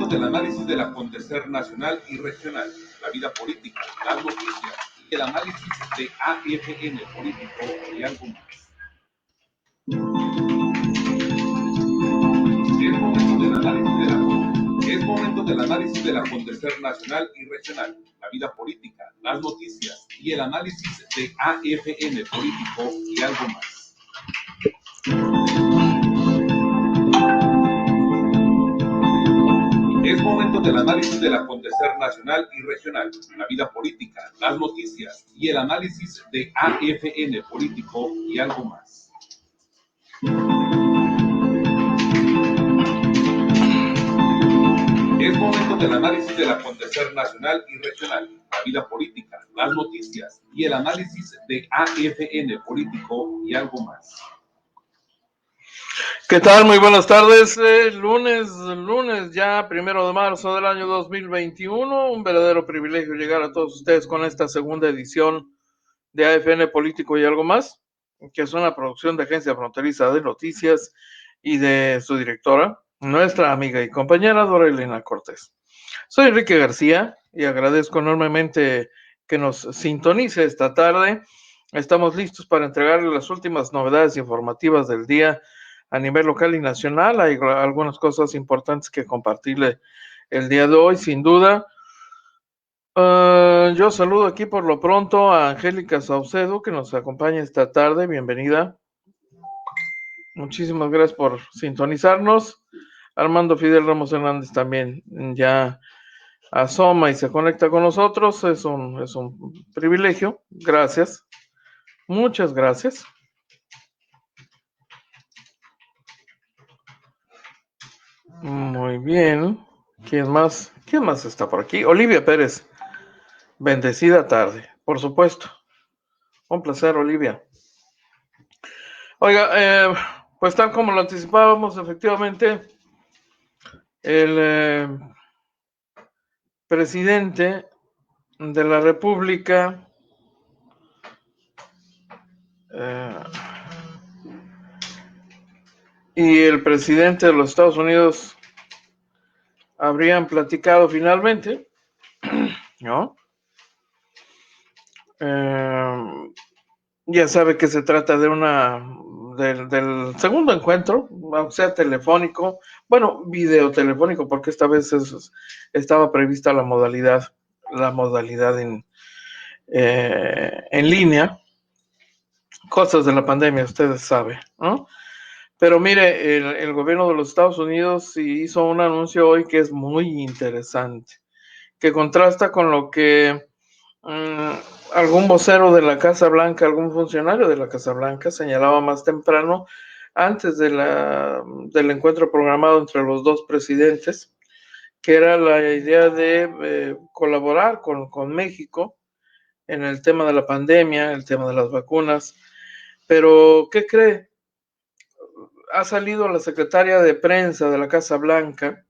momento del análisis del acontecer nacional y regional, la vida política, las noticias y el análisis de AFN político y algo más. Es momento del análisis del acontecer nacional y regional, la vida política, las noticias y el análisis de AFN político y algo más. Es momento del análisis del acontecer nacional y regional, la vida política, las noticias y el análisis de AFN político y algo más. Es momento del análisis del acontecer nacional y regional, la vida política, las noticias y el análisis de AFN político y algo más. ¿Qué tal? Muy buenas tardes. Lunes ya, 1 de marzo del año 2021. Un verdadero privilegio llegar a todos ustedes con esta segunda edición de AFN Político y algo más, que es una producción de Agencia Fronteriza de Noticias y de su directora, nuestra amiga y compañera Dora Elena Cortés. Soy Enrique García y agradezco enormemente que nos sintonice esta tarde. Estamos listos para entregarle las últimas novedades informativas del día a nivel local y nacional. Hay algunas cosas importantes que compartirle el día de hoy, sin duda. Yo saludo aquí por lo pronto a Angélica Saucedo, que nos acompaña esta tarde. Bienvenida. Muchísimas gracias por sintonizarnos. Armando Fidel Ramos Hernández también ya asoma y se conecta con nosotros. Es un privilegio. Gracias. Muchas gracias. Muy bien. ¿Quién más está por aquí? Olivia Pérez. Bendecida tarde, por supuesto. Un placer, Olivia. Oiga, pues tal como lo anticipábamos, efectivamente, el presidente de la República y el presidente de los Estados Unidos habrían platicado finalmente, ¿no? Ya sabe que se trata de del segundo encuentro, o sea, telefónico, bueno, videotelefónico, porque esta vez estaba prevista la modalidad en línea, cosas de la pandemia, ustedes saben, ¿no? Pero mire, el gobierno de los Estados Unidos hizo un anuncio hoy que es muy interesante, que contrasta con lo que algún vocero de la Casa Blanca, algún funcionario de la Casa Blanca señalaba más temprano, antes del encuentro programado entre los dos presidentes, que era la idea de colaborar con México en el tema de la pandemia, el tema de las vacunas. Pero, ¿qué cree? Ha salido la secretaria de prensa de la Casa Blanca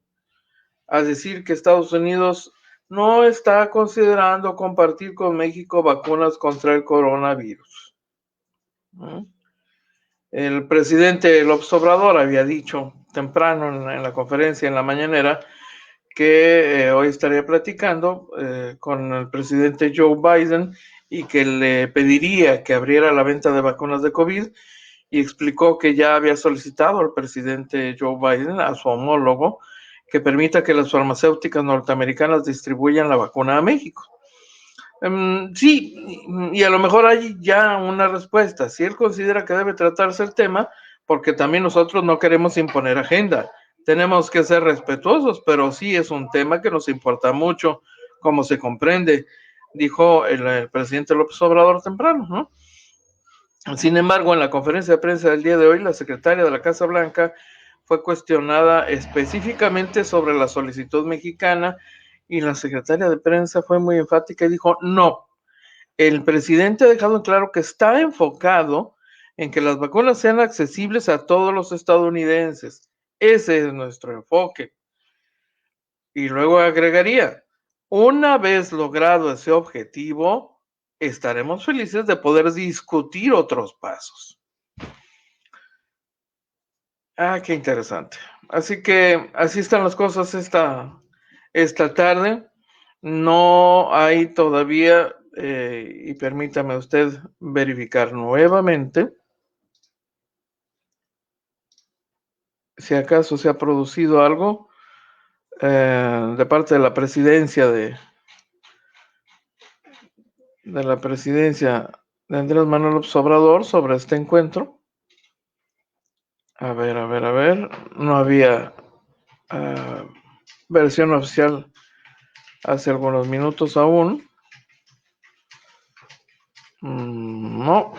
a decir que Estados Unidos no está considerando compartir con México vacunas contra el coronavirus. El presidente López Obrador había dicho temprano en la conferencia, en la mañanera, que hoy estaría platicando con el presidente Joe Biden y que le pediría que abriera la venta de vacunas de COVID, y explicó que ya había solicitado al presidente Joe Biden, a su homólogo, que permita que las farmacéuticas norteamericanas distribuyan la vacuna a México. Sí, y a lo mejor hay ya una respuesta. Si él considera que debe tratarse el tema, porque también nosotros no queremos imponer agenda. Tenemos que ser respetuosos, pero sí es un tema que nos importa mucho, como se comprende, dijo el presidente López Obrador temprano, ¿no? Sin embargo, en la conferencia de prensa del día de hoy, la secretaria de la Casa Blanca fue cuestionada específicamente sobre la solicitud mexicana, y la secretaria de prensa fue muy enfática y dijo: no, el presidente ha dejado claro que está enfocado en que las vacunas sean accesibles a todos los estadounidenses. Ese es nuestro enfoque. Y luego agregaría: una vez logrado ese objetivo, estaremos felices de poder discutir otros pasos. Qué interesante. así que así están las cosas esta tarde. No hay todavía, y permítame usted verificar nuevamente si acaso se ha producido algo de parte de la presidencia de Andrés Manuel López Obrador sobre este encuentro. A ver, no había versión oficial hace algunos minutos aún. No,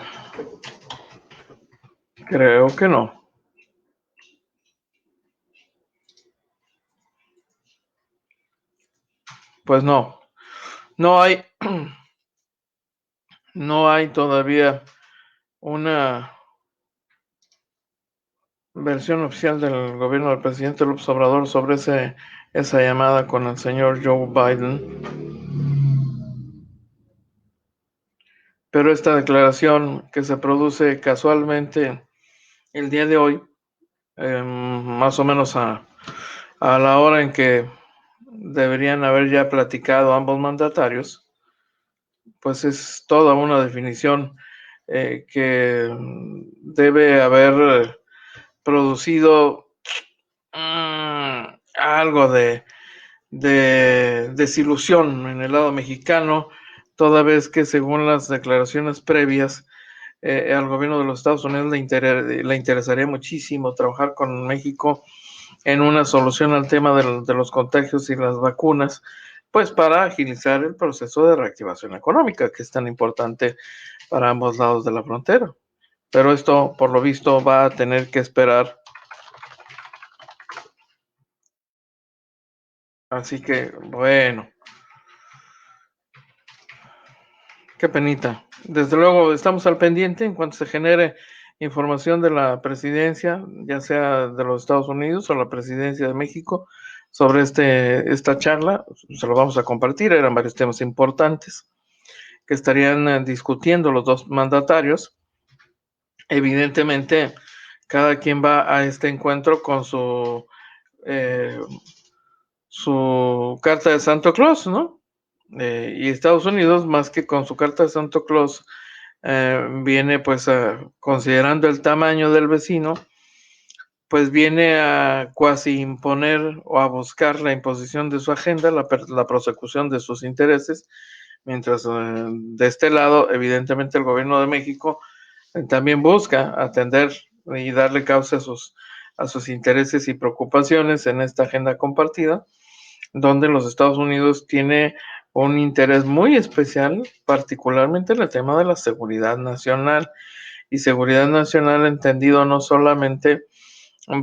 creo que no. Pues no hay no hay todavía una versión oficial del gobierno del presidente López Obrador sobre esa llamada con el señor Joe Biden. Pero esta declaración que se produce casualmente el día de hoy, más o menos a la hora en que deberían haber ya platicado ambos mandatarios, pues es toda una definición que debe haber producido algo de desilusión en el lado mexicano, toda vez que según las declaraciones previas al gobierno de los Estados Unidos le interesaría muchísimo trabajar con México en una solución al tema de los contagios y las vacunas, pues para agilizar el proceso de reactivación económica, que es tan importante para ambos lados de la frontera. Pero esto, por lo visto, va a tener que esperar. Así que, bueno, qué penita. Desde luego, estamos al pendiente en cuanto se genere información de la presidencia, ya sea de los Estados Unidos o la presidencia de México, sobre esta charla. Se lo vamos a compartir. Eran varios temas importantes que estarían discutiendo los dos mandatarios. Evidentemente, cada quien va a este encuentro con su carta de Santo Claus, ¿no? Y Estados Unidos, más que con su carta de Santo Claus, viene pues considerando el tamaño del vecino, pues viene a cuasi imponer o a buscar la imposición de su agenda, la prosecución de sus intereses, mientras de este lado, evidentemente, el gobierno de México también busca atender y darle causa a sus intereses y preocupaciones en esta agenda compartida, donde los Estados Unidos tiene un interés muy especial, particularmente en el tema de la seguridad nacional, y seguridad nacional entendido no solamente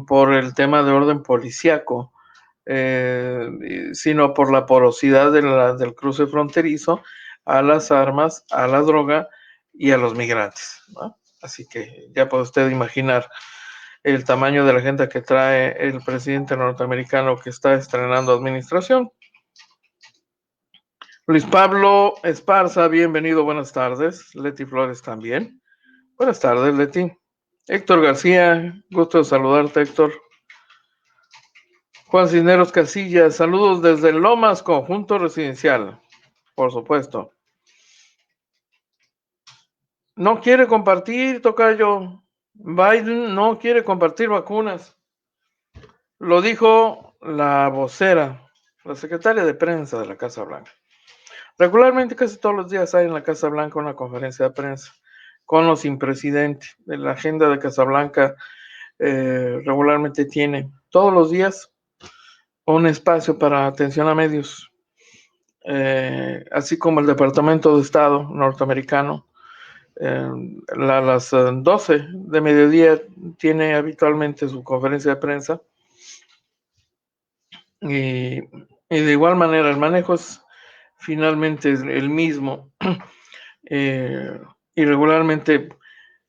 por el tema de orden policíaco, sino por la porosidad del cruce fronterizo a las armas, a la droga y a los migrantes, ¿no? Así que ya puede usted imaginar el tamaño de la agenda que trae el presidente norteamericano que está estrenando administración. Luis Pablo Esparza, bienvenido, buenas tardes. Leti Flores también. Buenas tardes, Leti. Héctor García, gusto de saludarte, Héctor. Juan Cisneros Casillas, saludos desde Lomas, Conjunto Residencial, por supuesto. No quiere compartir, tocayo. Biden no quiere compartir vacunas. Lo dijo la vocera, la secretaria de prensa de la Casa Blanca. Regularmente, casi todos los días hay en la Casa Blanca una conferencia de prensa con o sin presidente. La agenda de Casa Blanca regularmente tiene todos los días un espacio para atención a medios, así como el Departamento de Estado norteamericano. A las 12 de mediodía tiene habitualmente su conferencia de prensa. Y de igual manera, el manejo es finalmente el mismo. Y regularmente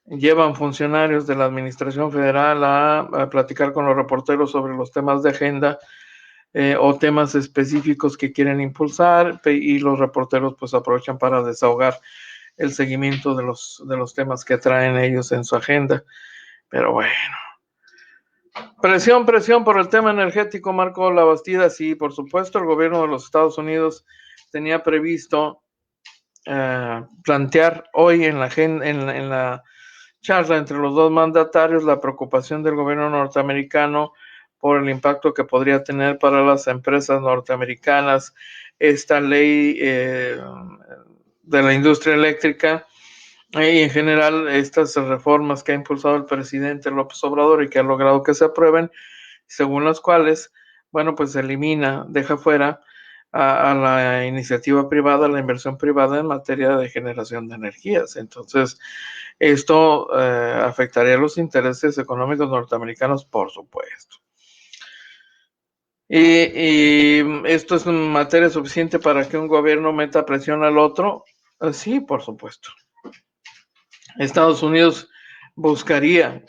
llevan funcionarios de la Administración Federal a platicar con los reporteros sobre los temas de agenda o temas específicos que quieren impulsar, y los reporteros pues aprovechan para desahogar el seguimiento de los temas que traen ellos en su agenda. Pero bueno, Presión por el tema energético, Marco Labastida. Sí, por supuesto, el gobierno de los Estados Unidos tenía previsto plantear hoy en la charla entre los dos mandatarios la preocupación del gobierno norteamericano por el impacto que podría tener para las empresas norteamericanas esta ley de la industria eléctrica y en general estas reformas que ha impulsado el presidente López Obrador y que ha logrado que se aprueben, según las cuales, bueno, pues deja fuera a la iniciativa privada, la inversión privada en materia de generación de energías. Entonces, esto afectaría los intereses económicos norteamericanos, por supuesto. Y esto es materia suficiente para que un gobierno meta presión al otro. Sí, por supuesto. Estados Unidos buscaría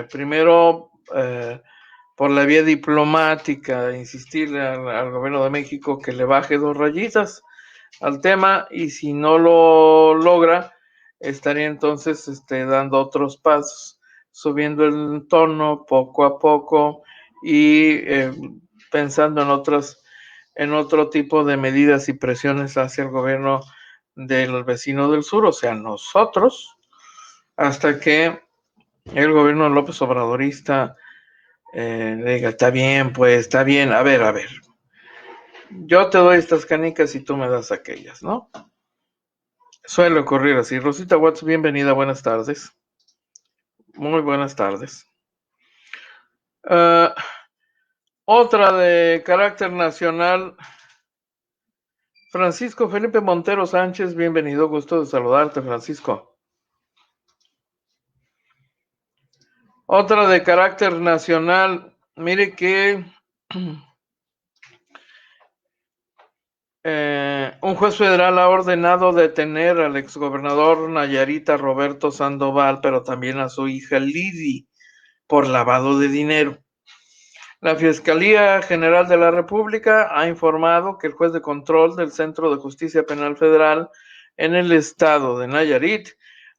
primero por la vía diplomática insistirle al gobierno de México que le baje 2 rayitas al tema, y si no lo logra estaría entonces dando otros pasos, subiendo el tono poco a poco y pensando en otro tipo de medidas y presiones hacia el gobierno del vecino del sur, o sea, nosotros, hasta que el gobierno López Obradorista le diga, está bien, pues, está bien, a ver, yo te doy estas canicas y tú me das aquellas, ¿no? Suele ocurrir así. Rosita Watts, bienvenida, buenas tardes. Muy buenas tardes. Otra de carácter nacional, Francisco Felipe Montero Sánchez, bienvenido, gusto de saludarte, Francisco. Otra de carácter nacional, mire que un juez federal ha ordenado detener al exgobernador Nayarita Roberto Sandoval, pero también a su hija Lidy, por lavado de dinero. La Fiscalía General de la República ha informado que el juez de control del Centro de Justicia Penal Federal en el estado de Nayarit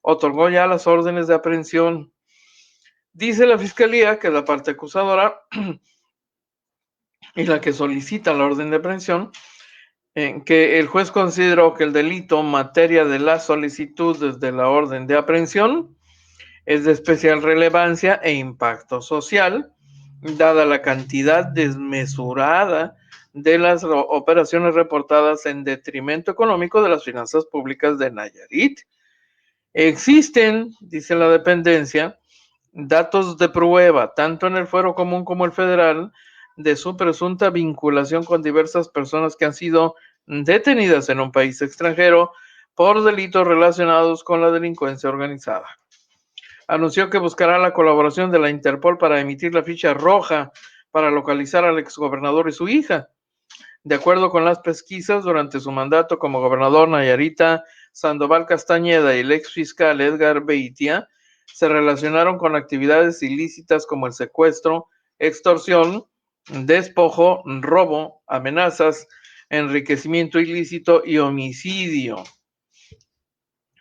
otorgó ya las órdenes de aprehensión. Dice la Fiscalía que la parte acusadora y la que solicita la orden de aprehensión, que el juez consideró que el delito materia de las solicitudes de la orden de aprehensión es de especial relevancia e impacto social, dada la cantidad desmesurada de las operaciones reportadas en detrimento económico de las finanzas públicas de Nayarit. Existen, dice la dependencia, datos de prueba, tanto en el fuero común como el federal, de su presunta vinculación con diversas personas que han sido detenidas en un país extranjero por delitos relacionados con la delincuencia organizada. Anunció que buscará la colaboración de la Interpol para emitir la ficha roja para localizar al exgobernador y su hija. De acuerdo con las pesquisas, durante su mandato como gobernador, Nayarita Sandoval Castañeda y el exfiscal Edgar Beitia se relacionaron con actividades ilícitas como el secuestro, extorsión, despojo, robo, amenazas, enriquecimiento ilícito y homicidio.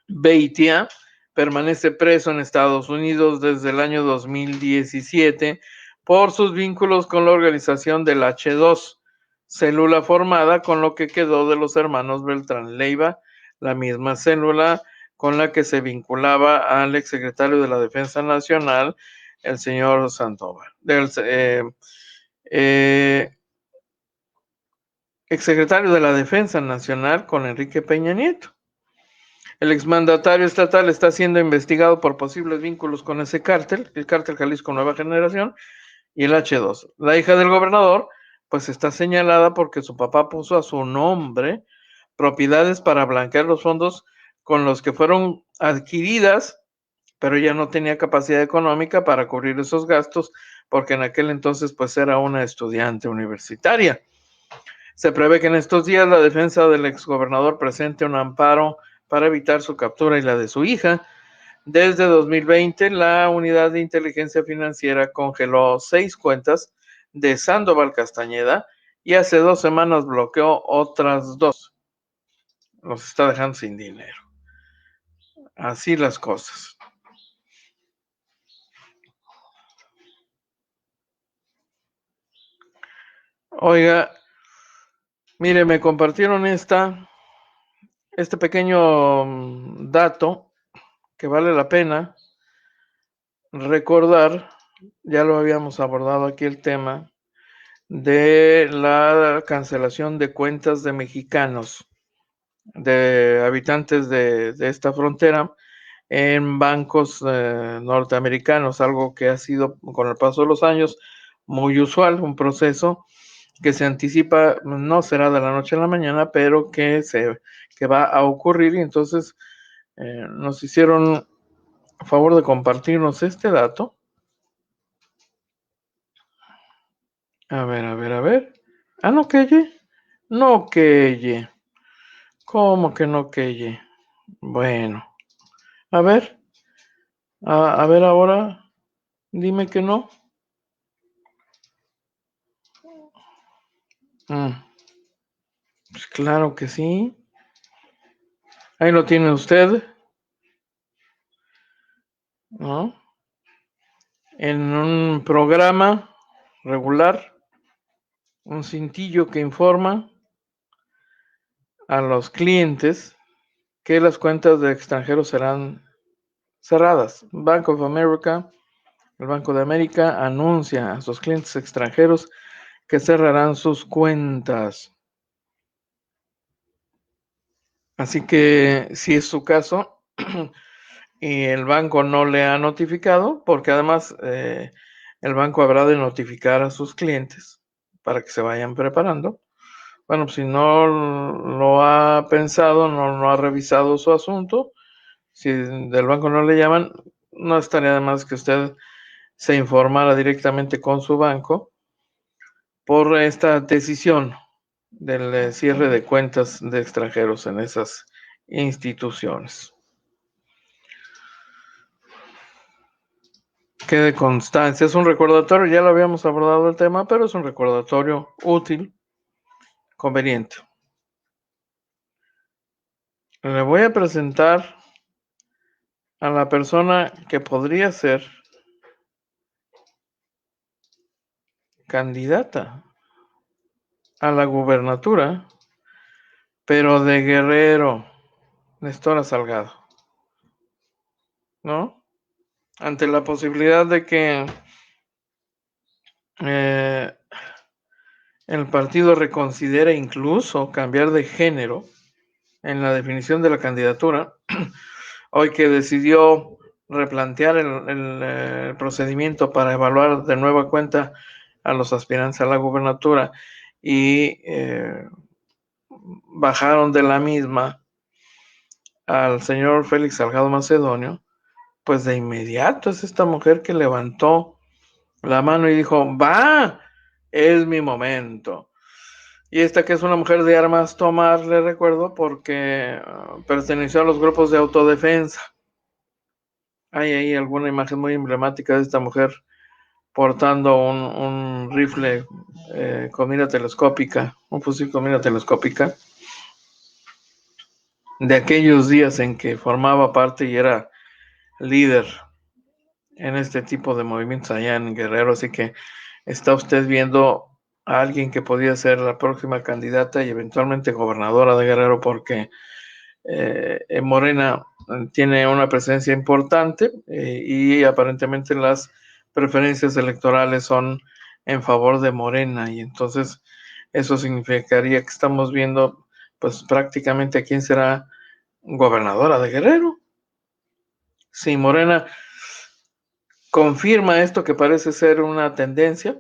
Beitia permanece preso en Estados Unidos desde el año 2017 por sus vínculos con la organización del H2, célula formada con lo que quedó de los hermanos Beltrán Leiva, la misma célula con la que se vinculaba al exsecretario de la Defensa Nacional, el señor Sandoval, exsecretario de la Defensa Nacional con Enrique Peña Nieto. El exmandatario estatal está siendo investigado por posibles vínculos con ese cártel, el cártel Jalisco Nueva Generación y el H2. La hija del gobernador, pues está señalada porque su papá puso a su nombre propiedades para blanquear los fondos con los que fueron adquiridas, pero ya no tenía capacidad económica para cubrir esos gastos, porque en aquel entonces pues era una estudiante universitaria. Se prevé que en estos días la defensa del exgobernador presente un amparo para evitar su captura y la de su hija. Desde 2020, la Unidad de Inteligencia Financiera congeló 6 cuentas de Sandoval Castañeda y hace 2 semanas bloqueó otras 2. Los está dejando sin dinero. Así las cosas. Oiga, mire, me compartieron este pequeño dato que vale la pena recordar. Ya lo habíamos abordado aquí el tema de la cancelación de cuentas de mexicanos, de habitantes de esta frontera en bancos norteamericanos, algo que ha sido con el paso de los años muy usual, un proceso que se anticipa, no será de la noche a la mañana, pero que va a ocurrir. Y entonces nos hicieron favor de compartirnos este dato. A ver, a ver, a ver. Ah, no queye. No queye. ¿Cómo que no queye? Bueno, a ver. A ver ahora. Dime que no. Pues claro que sí. Ahí lo tiene usted, ¿no? En un programa regular, un cintillo que informa a los clientes que las cuentas de extranjeros serán cerradas. Bank of America, el Banco de América, anuncia a sus clientes extranjeros que cerrarán sus cuentas. Así que si es su caso y el banco no le ha notificado, porque además el banco habrá de notificar a sus clientes para que se vayan preparando. Bueno, pues si no lo ha pensado, no ha revisado su asunto, si del banco no le llaman, no estaría de más que usted se informara directamente con su banco por esta decisión del cierre de cuentas de extranjeros en esas instituciones. Quede constancia, es un recordatorio, ya lo habíamos abordado el tema, pero es un recordatorio útil, conveniente. Le voy a presentar a la persona que podría ser candidata a la gubernatura, pero de Guerrero, Nestora Salgado, ¿no? Ante la posibilidad de que el partido reconsidere incluso cambiar de género en la definición de la candidatura, hoy que decidió replantear el procedimiento para evaluar de nueva cuenta a los aspirantes a la gubernatura y bajaron de la misma al señor Félix Salgado Macedonio, pues de inmediato es esta mujer que levantó la mano y dijo, va, es mi momento. Y esta que es una mujer de armas tomar, le recuerdo, porque perteneció a los grupos de autodefensa. Hay ahí alguna imagen muy emblemática de esta mujer portando un rifle con mira telescópica, un fusil con mira telescópica, de aquellos días en que formaba parte y era líder en este tipo de movimientos allá en Guerrero. Así que está usted viendo a alguien que podía ser la próxima candidata y eventualmente gobernadora de Guerrero, porque Morena tiene una presencia importante y aparentemente las preferencias electorales son en favor de Morena, y entonces eso significaría que estamos viendo pues prácticamente a quién será gobernadora de Guerrero. Si Morena confirma esto que parece ser una tendencia,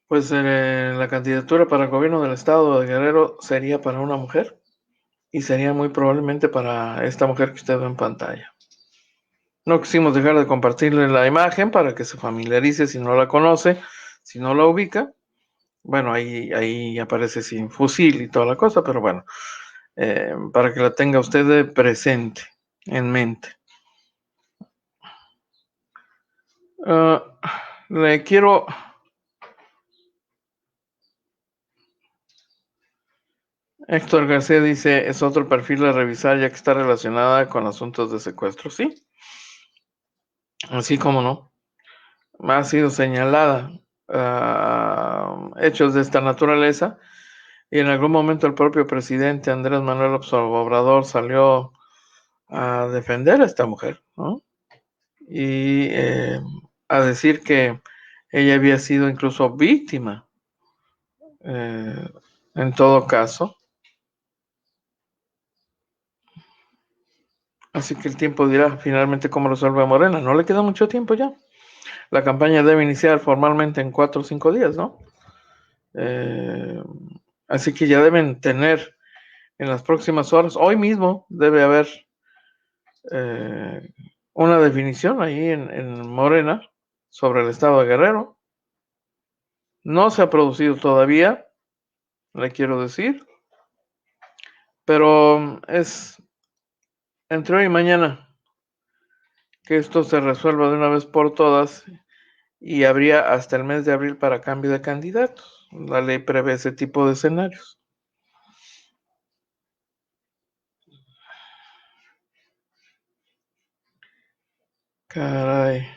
pues la candidatura para el gobierno del estado de Guerrero sería para una mujer y sería muy probablemente para esta mujer que usted ve en pantalla. No quisimos dejar de compartirle la imagen para que se familiarice si no la conoce, si no la ubica. Bueno, ahí aparece sin fusil y toda la cosa, pero bueno, para que la tenga usted presente, en mente. Le quiero... Héctor García dice, es otro perfil a revisar ya que está relacionada con asuntos de secuestro. Sí, así como no. Ha sido señalada hechos de esta naturaleza. Y en algún momento el propio presidente Andrés Manuel López Obrador salió a defender a esta mujer, ¿no? Y a decir que ella había sido incluso víctima, en todo caso. Así que el tiempo dirá finalmente cómo resuelve Morena. No le queda mucho tiempo ya. La campaña debe iniciar formalmente en 4 o 5 días, ¿no? Así que ya deben tener en las próximas horas, hoy mismo debe haber una definición ahí en Morena sobre el estado de Guerrero. No se ha producido todavía, le quiero decir, pero es entre hoy y mañana que esto se resuelva de una vez por todas, y habría hasta el mes de abril para cambio de candidatos. La ley prevé ese tipo de escenarios. Caray.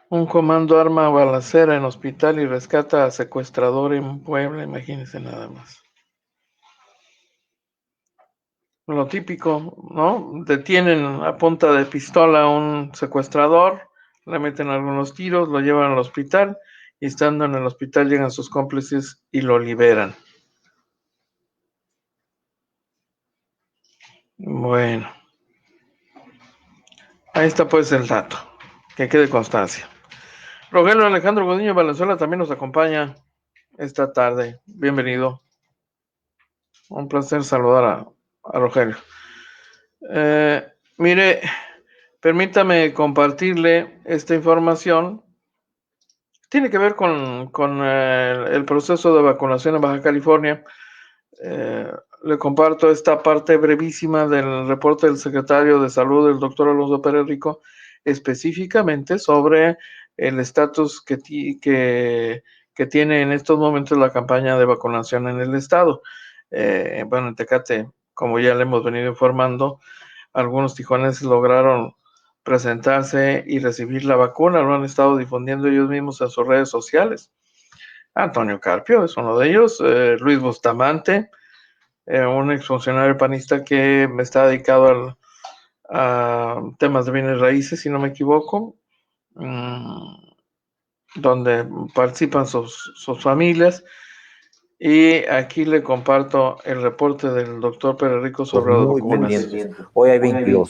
Un comando arma balacera en hospital y rescata a secuestrador en Puebla, imagínense nada más. Lo típico, ¿no? Detienen a punta de pistola a un secuestrador, le meten algunos tiros, lo llevan al hospital y estando en el hospital llegan sus cómplices y lo liberan. Bueno, ahí está pues el dato, que quede constancia. Rogelio Alejandro Godiño Valenzuela también nos acompaña esta tarde. Bienvenido. Un placer saludar a Rogelio. Mire, permítame compartirle esta información. Tiene que ver con el proceso de vacunación en Baja California. Le comparto esta parte brevísima del reporte del secretario de Salud, el doctor Alonso Pérez Rico, específicamente sobre el estatus que tiene en estos momentos la campaña de vacunación en el estado. Bueno, en Tecate, como ya le hemos venido informando, algunos tijuaneses lograron presentarse y recibir la vacuna, lo han estado difundiendo ellos mismos en sus redes sociales. Antonio Carpio es uno de ellos, Luis Bustamante, un exfuncionario panista que está dedicado a temas de bienes raíces, si no me equivoco, donde participan sus familias. Y aquí le comparto el reporte del doctor Pérez Rico sobre las vacunas. Hoy hay 22.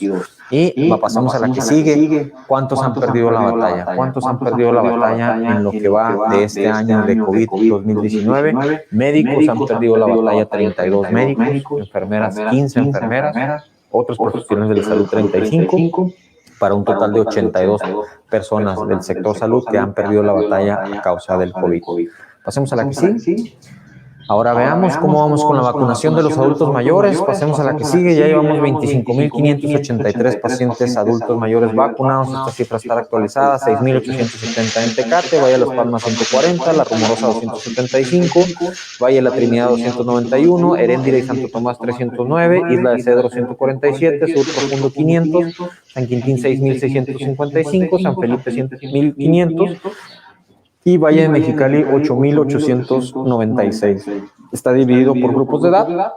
Y pasamos a la que sigue. ¿Cuántos han perdido la batalla? ¿Cuántos han perdido la batalla en lo que va de este año de COVID 2019? Médicos han perdido la batalla 32 médicos, enfermeras 15 enfermeras, otros profesionales de la salud 35, para un total de 82 personas del sector salud que han perdido la batalla a causa del COVID. Pasemos a la que sigue. Ahora veamos cómo vamos con la vacunación de los adultos mayores. Pasemos a la que sigue. Ya llevamos 25.583 pacientes adultos mayores vacunados. Esta cifra está actualizada. 6.870 en Tecate, Valle Las Palmas 140, La Rumorosa 275, Valle La Trinidad 291, Heréndira y Santo Tomás 309, Isla de Cedro 147, Sur Profundo 500, San Quintín 6.655, San Felipe 1.500, y Valle de Mexicali 8.896. Está dividido por grupos de edad.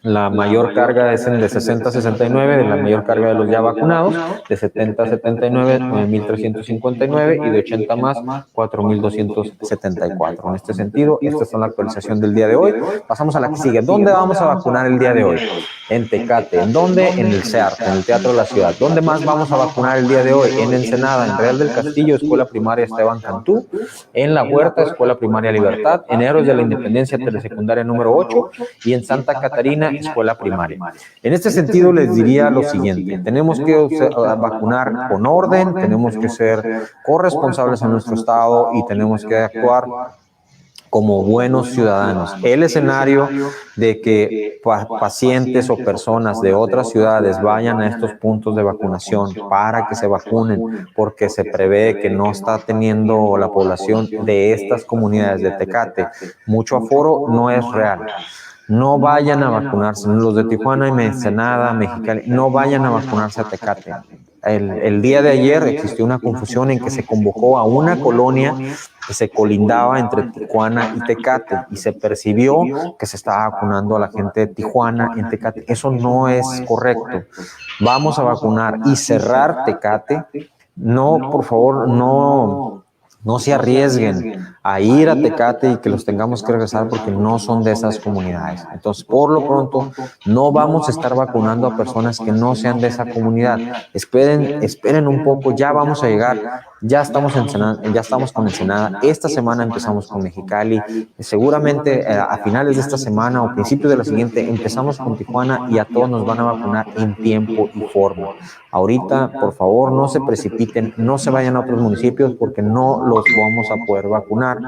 La mayor carga es en de 60 a 69, de la mayor carga de los ya vacunados, de 70 a 79, 9.359, y de 80 más, 4.274. En este sentido, esta es la actualización del día de hoy. Pasamos a la que sigue. ¿Dónde vamos a vacunar el día de hoy? En Tecate. ¿En dónde? En el CEART, en el Teatro de la Ciudad. ¿Dónde más vamos a vacunar el día de hoy? En Ensenada, en Real del Castillo, Escuela Primaria Esteban Cantú, en La Huerta, Escuela Primaria Libertad, en Héroes de la Independencia, Telesecundaria número 8, y en Santa Catarina, Escuela Primaria. En este sentido les diría lo siguiente: tenemos que vacunar con orden, tenemos que ser corresponsables en nuestro estado y tenemos que actuar como buenos ciudadanos. El escenario de que pacientes o personas de otras ciudades vayan a estos puntos de vacunación para que se vacunen, porque se prevé que no está teniendo la población de estas comunidades de Tecate mucho aforo, no es real. No vayan a vacunarse. Los de Tijuana y Ensenada, Mexicali, no vayan a vacunarse a Tecate. el día de ayer existió una confusión en que se convocó a una colonia que se colindaba entre Tijuana y Tecate y se percibió que se estaba vacunando a la gente de Tijuana en Tecate. Eso no es correcto. Vamos a vacunar y cerrar Tecate. No, por favor, no se arriesguen a ir a Tecate y que los tengamos que regresar porque no son de esas comunidades. Entonces, por lo pronto, no vamos a estar vacunando a personas que no sean de esa comunidad. Esperen un poco, ya vamos a llegar. Ya estamos con Ensenada. Esta semana empezamos con Mexicali. Seguramente a finales de esta semana o principios de la siguiente empezamos con Tijuana y a todos nos van a vacunar en tiempo y forma. Ahorita, por favor, no se precipiten, no se vayan a otros municipios porque no los vamos a poder vacunar,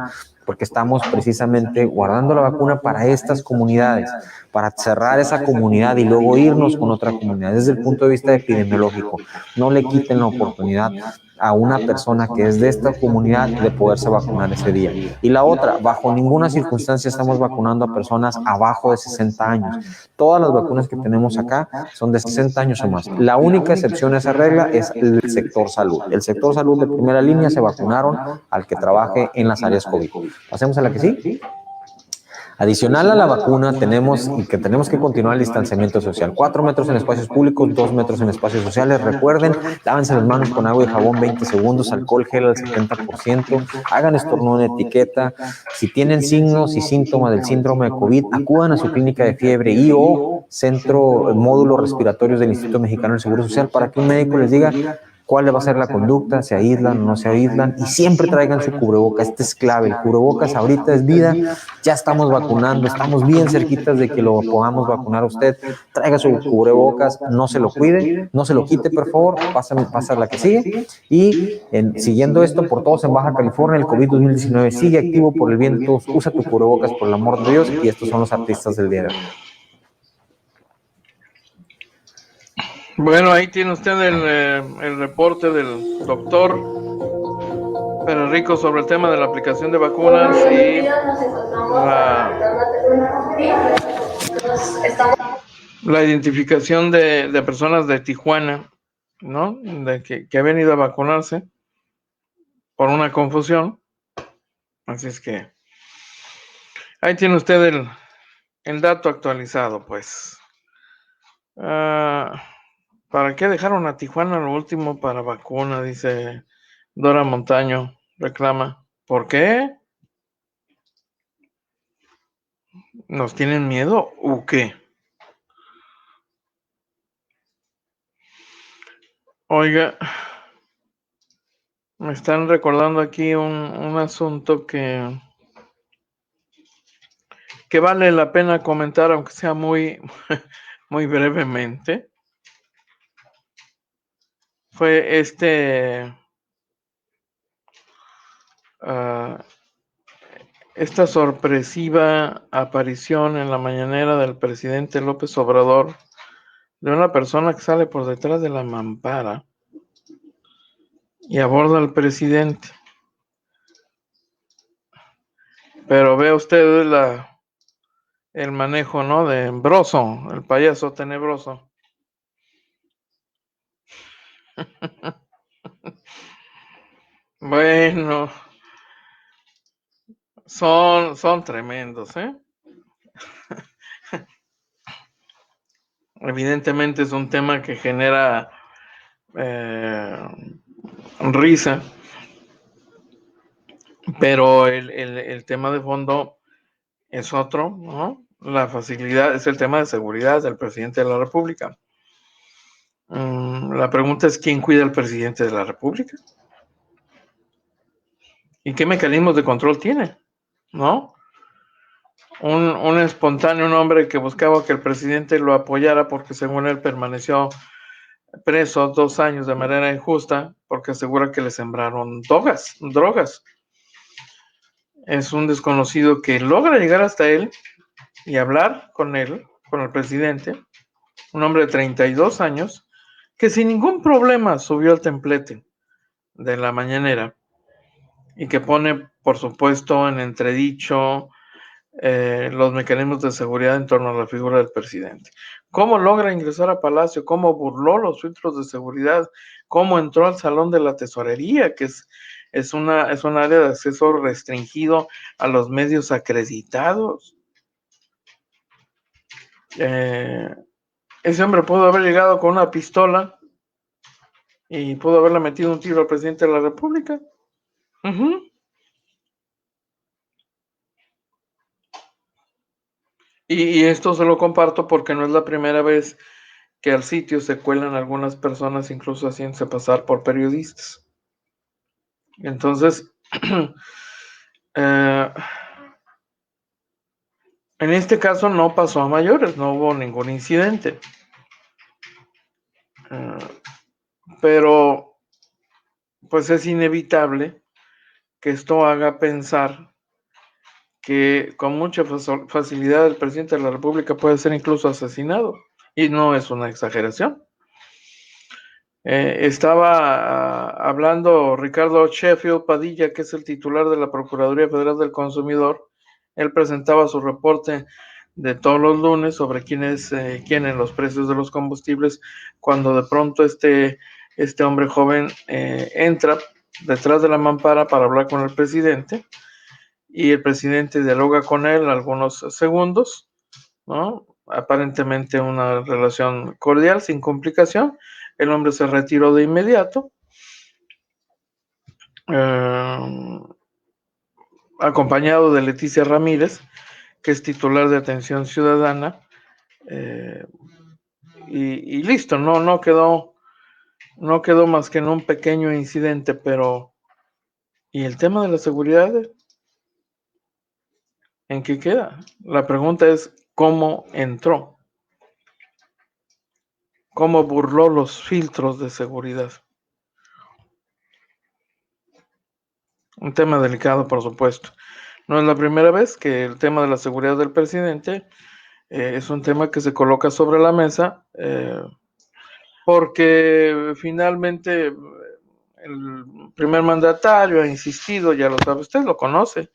porque estamos precisamente guardando la vacuna para estas comunidades, para cerrar esa comunidad y luego irnos con otra comunidad. Desde el punto de vista epidemiológico, no le quiten la oportunidad a una persona que es de esta comunidad de poderse vacunar ese día. Y la otra, bajo ninguna circunstancia estamos vacunando a personas abajo de 60 años. Todas las vacunas que tenemos acá son de 60 años o más. La única excepción a esa regla es el sector salud. El sector salud de primera línea se vacunaron al que trabaje en las áreas COVID. Pasemos a la que sí. Adicional a la vacuna, tenemos que continuar el distanciamiento social. 4 metros en espacios públicos, 2 metros en espacios sociales. Recuerden, lávense las manos con agua y jabón 20 segundos, alcohol gel al 70%, hagan estornudo en etiqueta. Si tienen signos y síntomas del síndrome de COVID, acudan a su clínica de fiebre y o centro módulos respiratorios del Instituto Mexicano del Seguro Social para que un médico les diga cuál va a ser la conducta, se aíslan o no se aíslan, y siempre traigan su cubrebocas. Este es clave, el cubrebocas ahorita es vida, ya estamos vacunando, estamos bien cerquitas de que lo podamos vacunar a usted. Traiga su cubrebocas, no se lo cuide, no se lo quite, por favor, pasa la que sigue. Y siguiendo esto, por todos en Baja California, el COVID 2019 sigue activo por el bien de todos. Usa tu cubrebocas, por el amor de Dios, y estos son los artistas del día de hoy. Bueno, ahí tiene usted el reporte del doctor Rico sobre el tema de la aplicación de vacunas y la identificación de personas de Tijuana, ¿no? De que han venido a vacunarse por una confusión. Así es que ahí tiene usted el dato actualizado, pues. ¿Para qué dejaron a Tijuana lo último para vacuna? Dice Dora Montaño, reclama. ¿Por qué? ¿Nos tienen miedo o qué? Oiga, me están recordando aquí un asunto que vale la pena comentar, aunque sea muy, muy brevemente. Fue esta sorpresiva aparición en la mañanera del presidente López Obrador de una persona que sale por detrás de la mampara y aborda al presidente. Pero ve usted el manejo, ¿no? De Broso, el payaso tenebroso. Bueno, son tremendos, ¿eh? Evidentemente es un tema que genera risa, pero el tema de fondo es otro, ¿no? La facilidad es el tema de seguridad del presidente de la República. La pregunta es: ¿quién cuida al presidente de la República? ¿Y qué mecanismos de control tiene? ¿No? Un espontáneo, un hombre que buscaba que el presidente lo apoyara porque según él permaneció preso 2 años de manera injusta porque asegura que le sembraron drogas. Es un desconocido que logra llegar hasta él y hablar con él, con el presidente, un hombre de 32 años, que sin ningún problema subió al templete de la mañanera y que pone, por supuesto, en entredicho los mecanismos de seguridad en torno a la figura del presidente. ¿Cómo logra ingresar a Palacio? ¿Cómo burló los filtros de seguridad? ¿Cómo entró al Salón de la Tesorería, que es un área de acceso restringido a los medios acreditados? Ese hombre pudo haber llegado con una pistola y pudo haberle metido un tiro al presidente de la República. Y esto se lo comparto porque no es la primera vez que al sitio se cuelan algunas personas, incluso haciéndose pasar por periodistas. Entonces, en este caso no pasó a mayores, no hubo ningún incidente. Pero, pues es inevitable que esto haga pensar que con mucha facilidad el presidente de la República puede ser incluso asesinado. Y no es una exageración. Estaba hablando Ricardo Sheffield Padilla, que es el titular de la Procuraduría Federal del Consumidor. Él presentaba su reporte de todos los lunes sobre quién en los precios de los combustibles, cuando de pronto este hombre joven entra detrás de la mampara para hablar con el presidente, y el presidente dialoga con él algunos segundos, ¿no? Aparentemente una relación cordial, sin complicación. El hombre se retiró de inmediato, acompañado de Leticia Ramírez, que es titular de Atención Ciudadana, y listo, no quedó más que en un pequeño incidente. Pero ¿y el tema de la seguridad? ¿En qué queda? La pregunta es ¿cómo entró? ¿Cómo burló los filtros de seguridad? Un tema delicado, por supuesto. No es la primera vez que el tema de la seguridad del presidente es un tema que se coloca sobre la mesa, porque finalmente el primer mandatario ha insistido, ya lo sabe usted, lo conoce,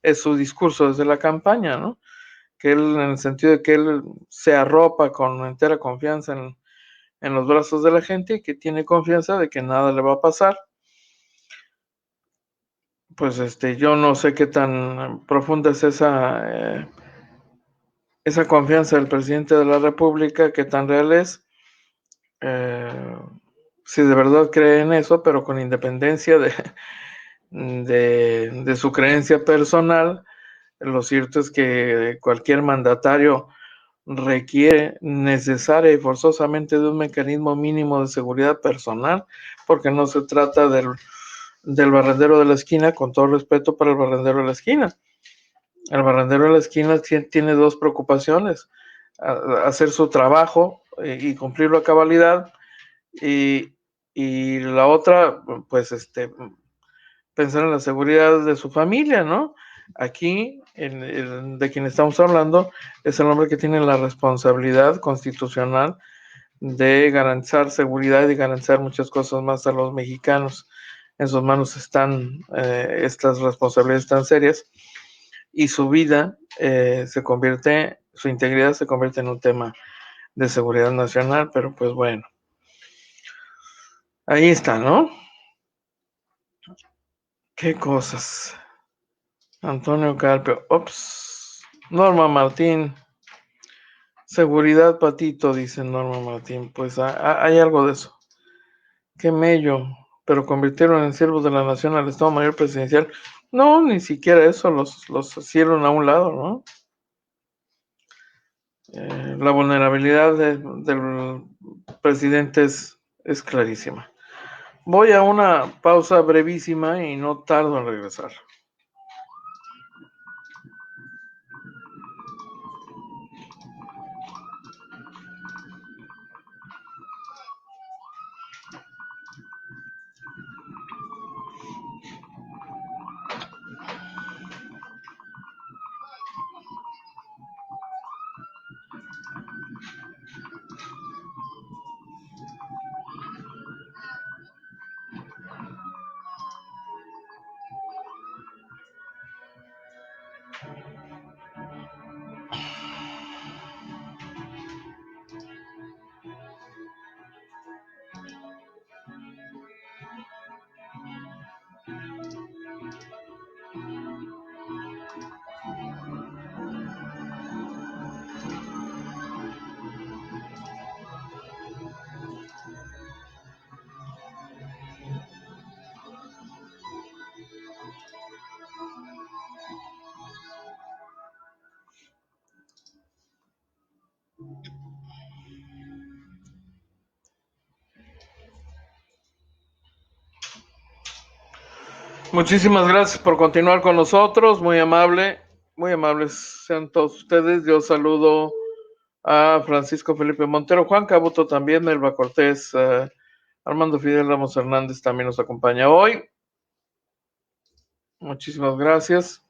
es su discurso desde la campaña, ¿no? Que él, en el sentido de que él se arropa con entera confianza en los brazos de la gente y que tiene confianza de que nada le va a pasar. Pues yo no sé qué tan profunda es esa confianza del presidente de la República, qué tan real es, si de verdad cree en eso, pero con independencia de su creencia personal. Lo cierto es que cualquier mandatario requiere necesaria y forzosamente de un mecanismo mínimo de seguridad personal, porque no se trata del barrendero de la esquina, con todo respeto para el barrendero de la esquina. El barrendero de la esquina tiene dos preocupaciones: hacer su trabajo y cumplirlo a cabalidad, y la otra, pues pensar en la seguridad de su familia, ¿no? Aquí, de quien estamos hablando, es el hombre que tiene la responsabilidad constitucional de garantizar seguridad y garantizar muchas cosas más a los mexicanos. En sus manos están estas responsabilidades tan serias, y su vida su integridad se convierte en un tema de seguridad nacional. Pero pues bueno, ahí está, ¿no? Qué cosas. Antonio Carpio, Norma Martín, seguridad patito, dice Norma Martín. Pues hay algo de eso. Qué mello, pero convirtieron en siervos de la nación al Estado Mayor Presidencial. No, ni siquiera eso, los hicieron a un lado, ¿no? La vulnerabilidad del presidente es clarísima. Voy a una pausa brevísima y no tardo en regresar. Muchísimas gracias por continuar con nosotros, muy amables sean todos ustedes. Yo saludo a Francisco Felipe Montero, Juan Cabuto también, Melba Cortés, Armando Fidel Ramos Hernández también nos acompaña hoy. Muchísimas gracias.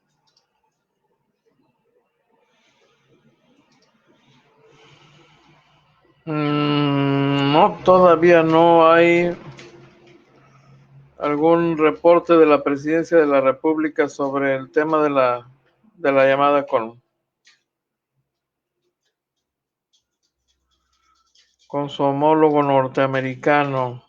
No, todavía no hay algún reporte de la Presidencia de la República sobre el tema de la llamada con su homólogo norteamericano.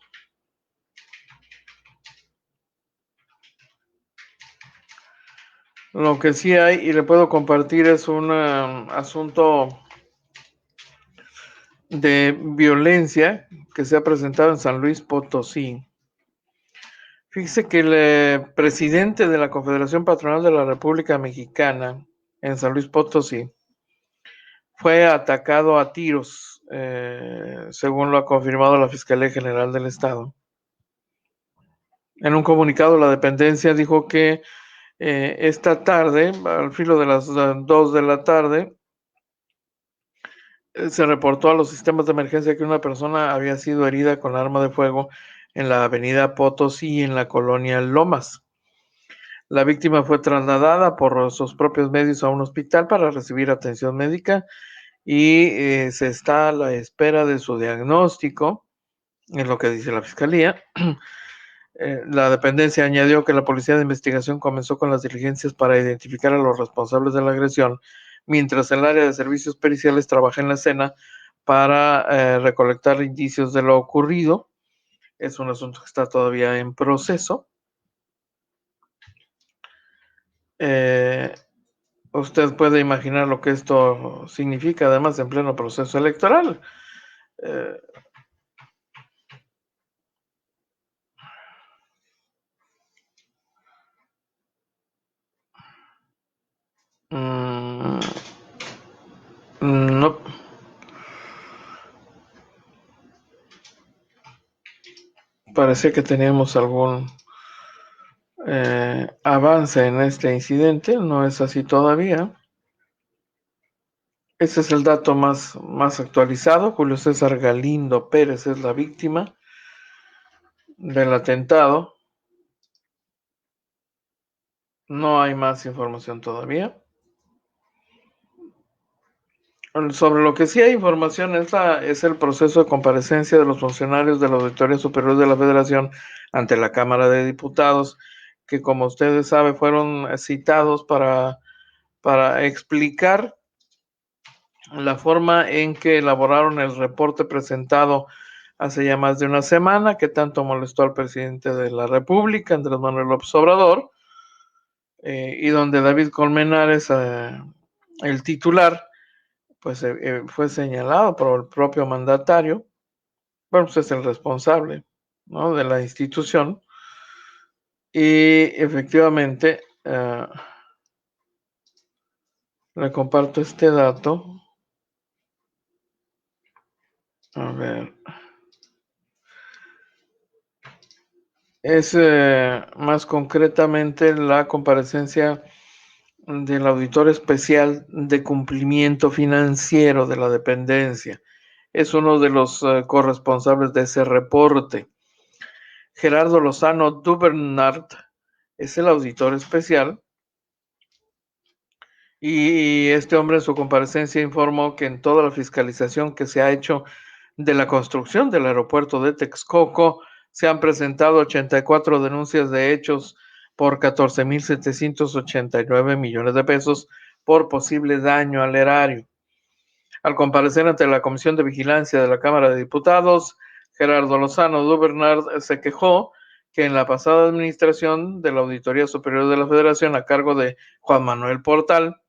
Lo que sí hay y le puedo compartir es un asunto de violencia que se ha presentado en San Luis Potosí. Fíjese que el presidente de la Confederación Patronal de la República Mexicana en San Luis Potosí fue atacado a tiros, según lo ha confirmado la Fiscalía General del Estado. En un comunicado, la dependencia dijo que esta tarde, al filo de las 2 de la tarde, se reportó a los sistemas de emergencia que una persona había sido herida con arma de fuego en la avenida Potosí, en la colonia Lomas. La víctima fue trasladada por sus propios medios a un hospital para recibir atención médica y se está a la espera de su diagnóstico, es lo que dice la Fiscalía. La dependencia añadió que la Policía de Investigación comenzó con las diligencias para identificar a los responsables de la agresión, mientras el área de servicios periciales trabaja en la escena para recolectar indicios de lo ocurrido. Es un asunto que está todavía en proceso. Usted puede imaginar lo que esto significa, además, en pleno proceso electoral. No. Parecía que teníamos algún avance en este incidente, no es así todavía. Ese es el dato más actualizado. Julio César Galindo Pérez es la víctima del atentado. No hay más información todavía. Sobre lo que sí hay información es el proceso de comparecencia de los funcionarios de la Auditoría Superior de la Federación ante la Cámara de Diputados, que como ustedes saben fueron citados para explicar la forma en que elaboraron el reporte presentado hace ya más de una semana, que tanto molestó al presidente de la República, Andrés Manuel López Obrador, y donde David Colmenares, el titular, pues fue señalado por el propio mandatario. Bueno, pues es el responsable, ¿no?, de la institución. Y efectivamente, le comparto este dato. A ver. Es más concretamente la comparecencia del auditor especial de cumplimiento financiero de la dependencia. Es uno de los corresponsables de ese reporte. Gerardo Lozano Dubernard es el auditor especial y este hombre en su comparecencia informó que en toda la fiscalización que se ha hecho de la construcción del aeropuerto de Texcoco se han presentado 84 denuncias de hechos por 14,789 millones de pesos por posible daño al erario. Al comparecer ante la Comisión de Vigilancia de la Cámara de Diputados, Gerardo Lozano Dubernard se quejó que en la pasada administración de la Auditoría Superior de la Federación, a cargo de Juan Manuel Portal,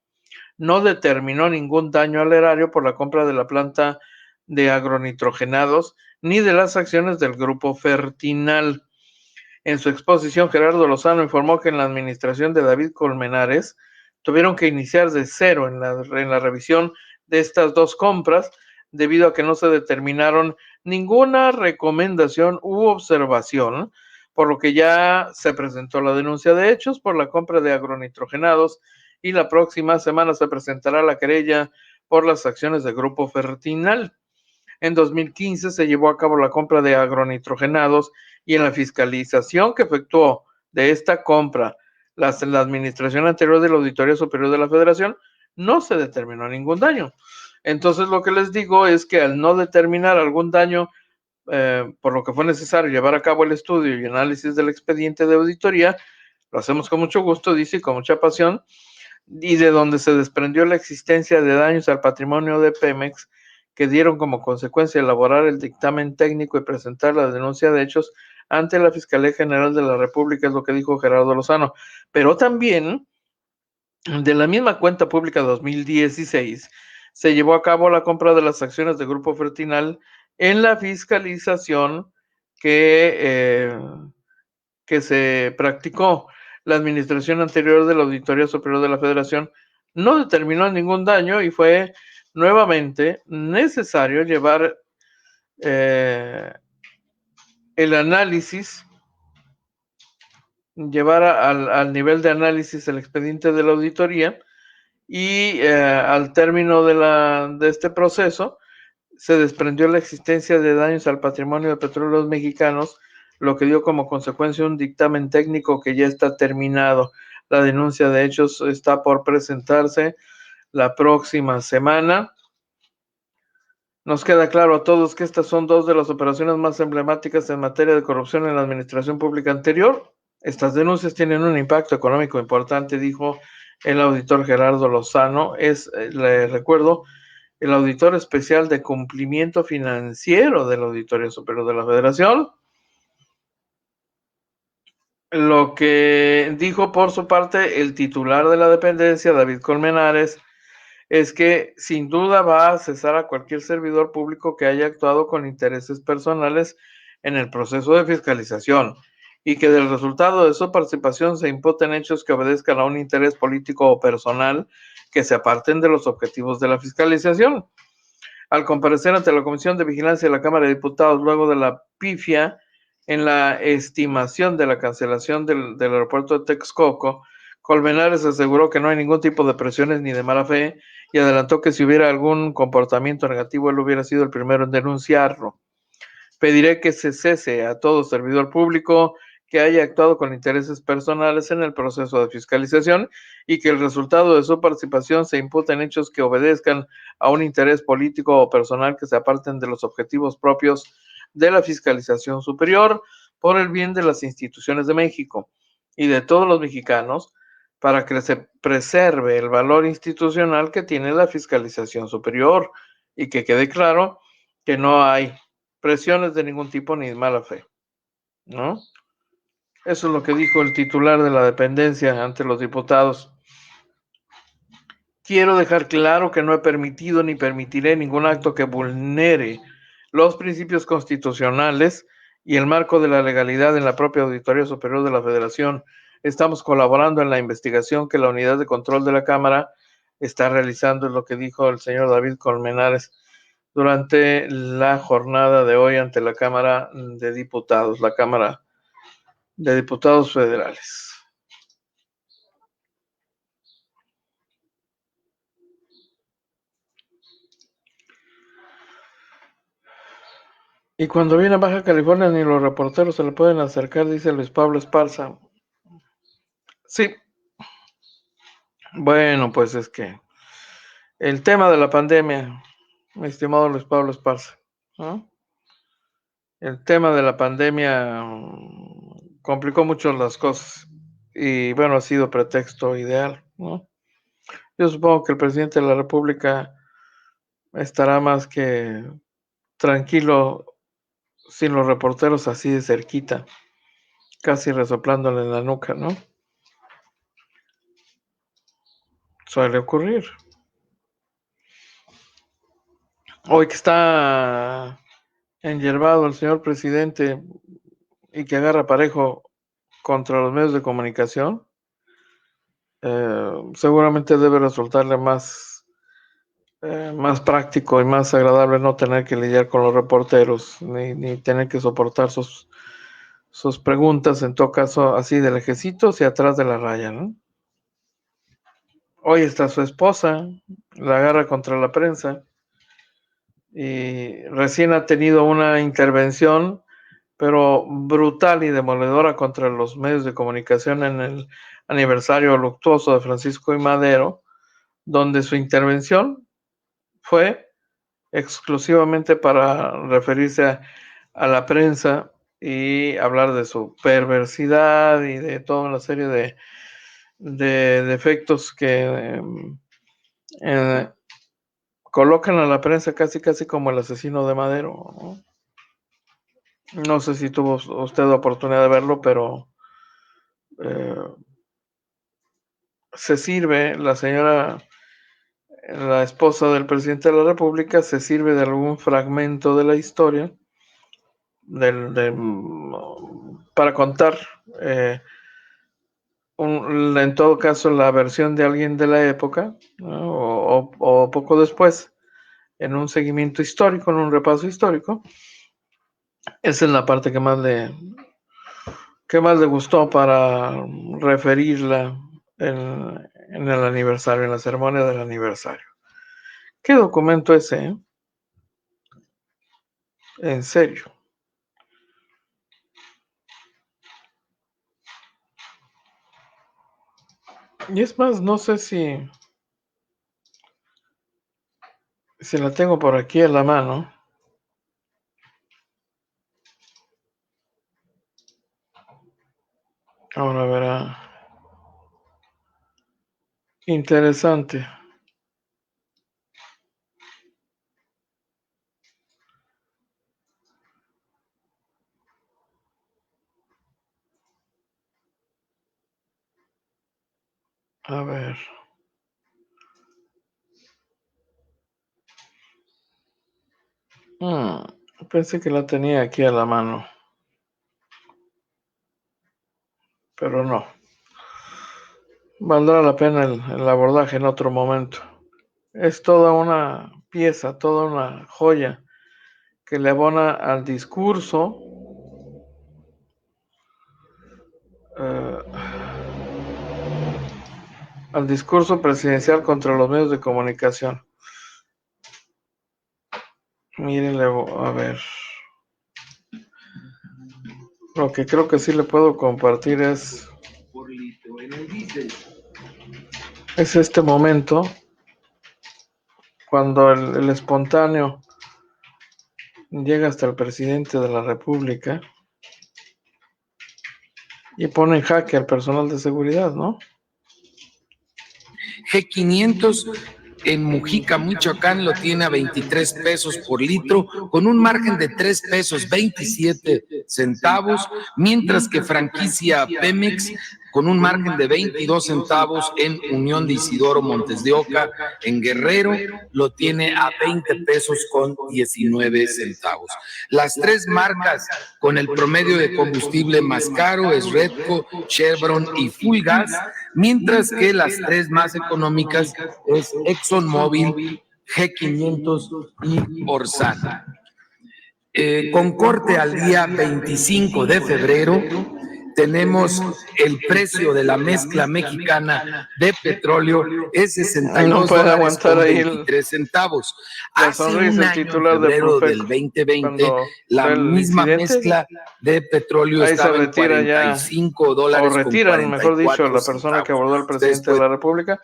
no determinó ningún daño al erario por la compra de la planta de agronitrogenados ni de las acciones del Grupo Fertinal. En su exposición, Gerardo Lozano informó que en la administración de David Colmenares tuvieron que iniciar de cero en la revisión de estas dos compras, debido a que no se determinaron ninguna recomendación u observación, por lo que ya se presentó la denuncia de hechos por la compra de agronitrogenados y la próxima semana se presentará la querella por las acciones del Grupo Fertinal. En 2015 se llevó a cabo la compra de agronitrogenados y en la fiscalización que efectuó de esta compra la administración anterior de la Auditoría Superior de la Federación no se determinó ningún daño. Entonces lo que les digo es que al no determinar algún daño, por lo que fue necesario llevar a cabo el estudio y análisis del expediente de auditoría, lo hacemos con mucho gusto, dice, y con mucha pasión, y de donde se desprendió la existencia de daños al patrimonio de Pemex, que dieron como consecuencia elaborar el dictamen técnico y presentar la denuncia de hechos ante la Fiscalía General de la República, es lo que dijo Gerardo Lozano. Pero también, de la misma cuenta pública 2016, se llevó a cabo la compra de las acciones del Grupo Fertinal en la fiscalización que se practicó. La administración anterior de la Auditoría Superior de la Federación no determinó ningún daño y fue nuevamente necesario llevar el análisis, llevar al nivel de análisis el expediente de la auditoría y al término de este proceso se desprendió la existencia de daños al patrimonio de Petróleos Mexicanos, lo que dio como consecuencia un dictamen técnico que ya está terminado. La denuncia de hechos está por presentarse la próxima semana. Nos queda claro a todos que estas son dos de las operaciones más emblemáticas en materia de corrupción en la administración pública anterior. Estas denuncias tienen un impacto económico importante, dijo el auditor Gerardo Lozano. Le recuerdo, el auditor especial de cumplimiento financiero de la Auditoría Superior de la Federación. Lo que dijo por su parte el titular de la dependencia, David Colmenares, es que sin duda va a cesar a cualquier servidor público que haya actuado con intereses personales en el proceso de fiscalización y que del resultado de su participación se imputen hechos que obedezcan a un interés político o personal que se aparten de los objetivos de la fiscalización. Al comparecer ante la Comisión de Vigilancia de la Cámara de Diputados luego de la pifia en la estimación de la cancelación del aeropuerto de Texcoco, Colmenares aseguró que no hay ningún tipo de presiones ni de mala fe y adelantó que si hubiera algún comportamiento negativo, él hubiera sido el primero en denunciarlo. Pediré que se cese a todo servidor público que haya actuado con intereses personales en el proceso de fiscalización y que el resultado de su participación se impute en hechos que obedezcan a un interés político o personal que se aparten de los objetivos propios de la fiscalización superior por el bien de las instituciones de México y de todos los mexicanos, para que se preserve el valor institucional que tiene la fiscalización superior y que quede claro que no hay presiones de ningún tipo ni de mala fe, ¿no? Eso es lo que dijo el titular de la dependencia ante los diputados. Quiero dejar claro que no he permitido ni permitiré ningún acto que vulnere los principios constitucionales y el marco de la legalidad en la propia Auditoría Superior de la Federación. Estamos colaborando en la investigación que la Unidad de Control de la Cámara está realizando, es lo que dijo el señor David Colmenares durante la jornada de hoy ante la Cámara de Diputados, la Cámara de Diputados Federales. Y cuando viene a Baja California ni los reporteros se le pueden acercar, dice Luis Pablo Esparza. Sí. Bueno, pues es que el tema de la pandemia, mi estimado Luis Pablo Esparza, ¿no? El tema de la pandemia complicó mucho las cosas y bueno, ha sido pretexto ideal, ¿no? Yo supongo que el presidente de la República estará más que tranquilo sin los reporteros así de cerquita, casi resoplándole en la nuca, ¿no? Suele ocurrir. Hoy que está enyerbado el señor presidente y que agarra parejo contra los medios de comunicación, seguramente debe resultarle más práctico y más agradable no tener que lidiar con los reporteros, ni tener que soportar sus preguntas, en todo caso, así de lejecitos y atrás de la raya, ¿no? Hoy está su esposa, la agarra contra la prensa y recién ha tenido una intervención, pero brutal y demoledora contra los medios de comunicación en el aniversario luctuoso de Francisco I. Madero, donde su intervención fue exclusivamente para referirse a la prensa y hablar de su perversidad y de toda una serie de defectos que colocan a la prensa casi como el asesino de Madero, ¿no? No sé si tuvo usted la oportunidad de verlo, pero se sirve, la esposa del presidente de la República, se sirve de algún fragmento de la historia para contar, en todo caso, la versión de alguien de la época, ¿no? o poco después, en un seguimiento histórico, en un repaso histórico. Esa es la parte que más le gustó para referirla en el aniversario, en la ceremonia del aniversario. ¿Qué documento ese? En serio. Y es más, no sé si la tengo por aquí en la mano. Ahora verá. Interesante. A ver. Pensé que la tenía aquí a la mano. Pero no. Valdrá la pena el abordaje en otro momento. Es toda una pieza, toda una joya que le abona al discurso presidencial contra los medios de comunicación. Mírenle, a ver. Lo que creo que sí le puedo compartir es este momento cuando el espontáneo llega hasta el presidente de la República y pone en jaque al personal de seguridad, ¿no? G500 en Mujica, Michoacán, lo tiene a 23 pesos por litro, con un margen de 3 pesos 27 centavos, mientras que franquicia Pemex, con un margen de 22 centavos en Unión de Isidoro Montes de Oca, en Guerrero, lo tiene a 20 pesos con 19 centavos. Las tres marcas con el promedio de combustible más caro es Redco, Chevron y Fullgas, mientras que las tres más económicas es ExxonMobil, G500 y Orsan. Con corte al día 25 de febrero, tenemos el precio de la mezcla mexicana de petróleo es 62 dólares con 23 centavos. Hace un año, en febrero del 2020, la misma mezcla de petróleo estaba en 45 dólares con 44 mejor dicho, la persona que abordó al presidente de la República.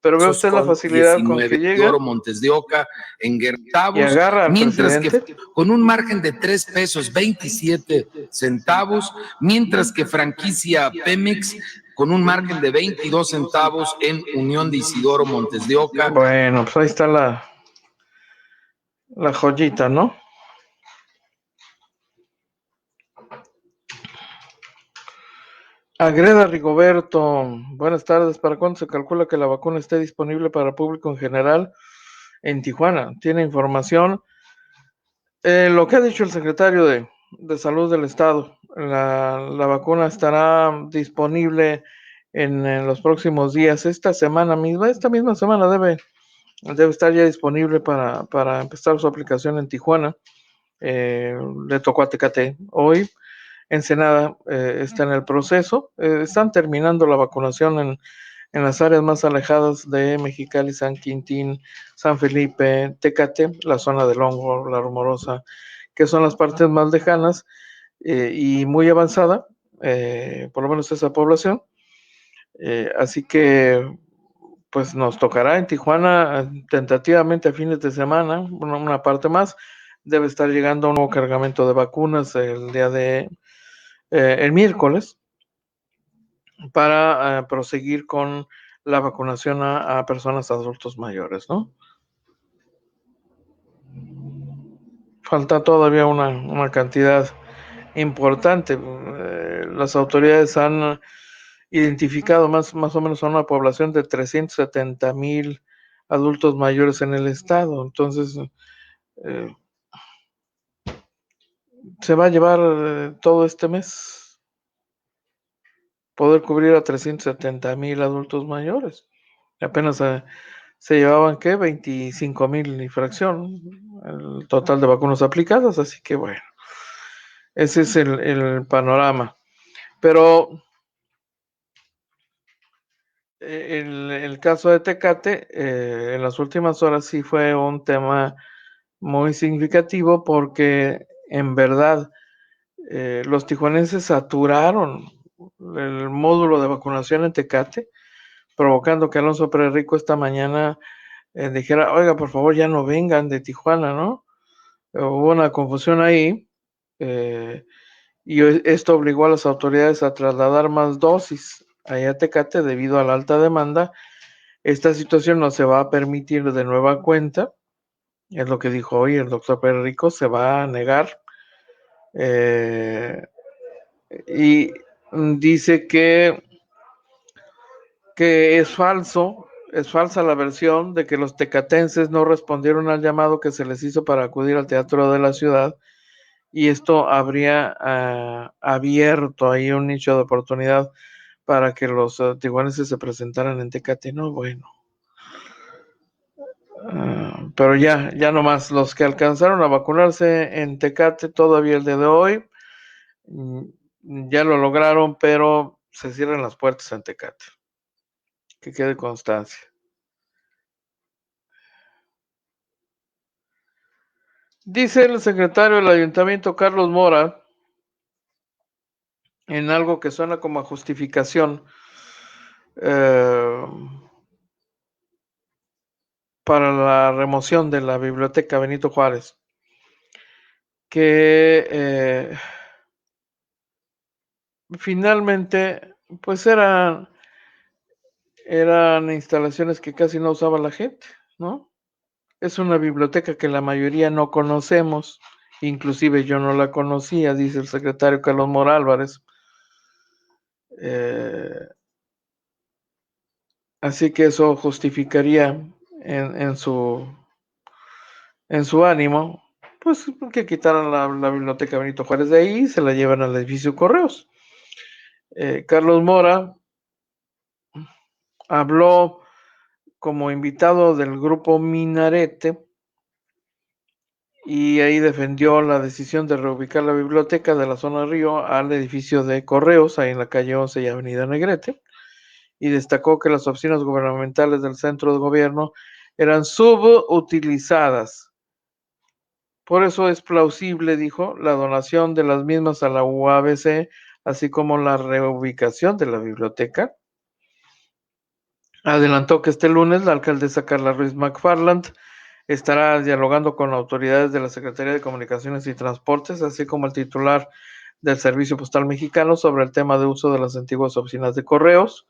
Pero ve usted la facilidad con que llega Montes de Oca, en Guertavos, y agarra al mientras presidente, que con un margen de 3 pesos 27 centavos, mientras que franquicia Pemex con un margen de 22 centavos en Unión de Isidoro Montes de Oca. Bueno, pues ahí está la joyita, ¿no? Agreda Rigoberto, buenas tardes. ¿Para cuándo se calcula que la vacuna esté disponible para el público en general en Tijuana? ¿Tiene información? Lo que ha dicho el secretario de Salud del Estado, la vacuna estará disponible en los próximos días. Esta misma semana debe estar ya disponible para empezar su aplicación en Tijuana. Le tocó a Tecate hoy. Ensenada está en el proceso. Están terminando la vacunación en las áreas más alejadas de Mexicali, San Quintín, San Felipe, Tecate, la zona del Hongo, La Rumorosa, que son las partes más lejanas y muy avanzada, por lo menos esa población. Así que pues nos tocará en Tijuana tentativamente a fines de semana, una parte más. Debe estar llegando un nuevo cargamento de vacunas el miércoles para proseguir con la vacunación a personas adultos mayores, ¿no? Falta todavía una cantidad importante. Las autoridades han identificado más o menos a una población de 370,000 adultos mayores en el estado. Entonces, se va a llevar todo este mes poder cubrir a 370,000 adultos mayores. Apenas se llevaban, ¿qué? 25,000 y fracción el total de vacunas aplicadas, así que bueno, ese es el panorama. Pero el caso de Tecate, en las últimas horas sí fue un tema muy significativo porque en verdad los tijuanenses saturaron el módulo de vacunación en Tecate, provocando que Alonso Pérez Rico esta mañana dijera, oiga, por favor, ya no vengan de Tijuana, ¿no? Hubo una confusión ahí y esto obligó a las autoridades a trasladar más dosis allá a Tecate debido a la alta demanda. Esta situación no se va a permitir de nueva cuenta, es lo que dijo hoy el doctor Pérez Rico, se va a negar y dice que es falsa la versión de que los tecatenses no respondieron al llamado que se les hizo para acudir al teatro de la ciudad y esto habría abierto ahí un nicho de oportunidad para que los tijuanenses se presentaran en Tecate. No, bueno. Pero ya nomás los que alcanzaron a vacunarse en Tecate todavía el día de hoy, ya lo lograron, pero se cierran las puertas en Tecate. Que quede constancia. Dice el secretario del ayuntamiento, Carlos Mora, en algo que suena como a justificación para la remoción de la biblioteca Benito Juárez, que finalmente pues eran instalaciones que casi no usaba la gente, ¿no? Es una biblioteca que la mayoría no conocemos, inclusive yo no la conocía, dice el secretario Carlos Mora Álvarez. Así que eso justificaría en su ánimo, pues que quitaran la biblioteca Benito Juárez de ahí y se la llevan al edificio Correos. Carlos Mora habló como invitado del grupo Minarete y ahí defendió la decisión de reubicar la biblioteca de la zona Río al edificio de Correos, ahí en la calle 11 y avenida Negrete, y destacó que las oficinas gubernamentales del centro de gobierno eran subutilizadas. Por eso es plausible, dijo, la donación de las mismas a la UABC, así como la reubicación de la biblioteca. Adelantó que este lunes la alcaldesa Carla Ruiz McFarland estará dialogando con autoridades de la Secretaría de Comunicaciones y Transportes, así como el titular del Servicio Postal Mexicano sobre el tema de uso de las antiguas oficinas de correos.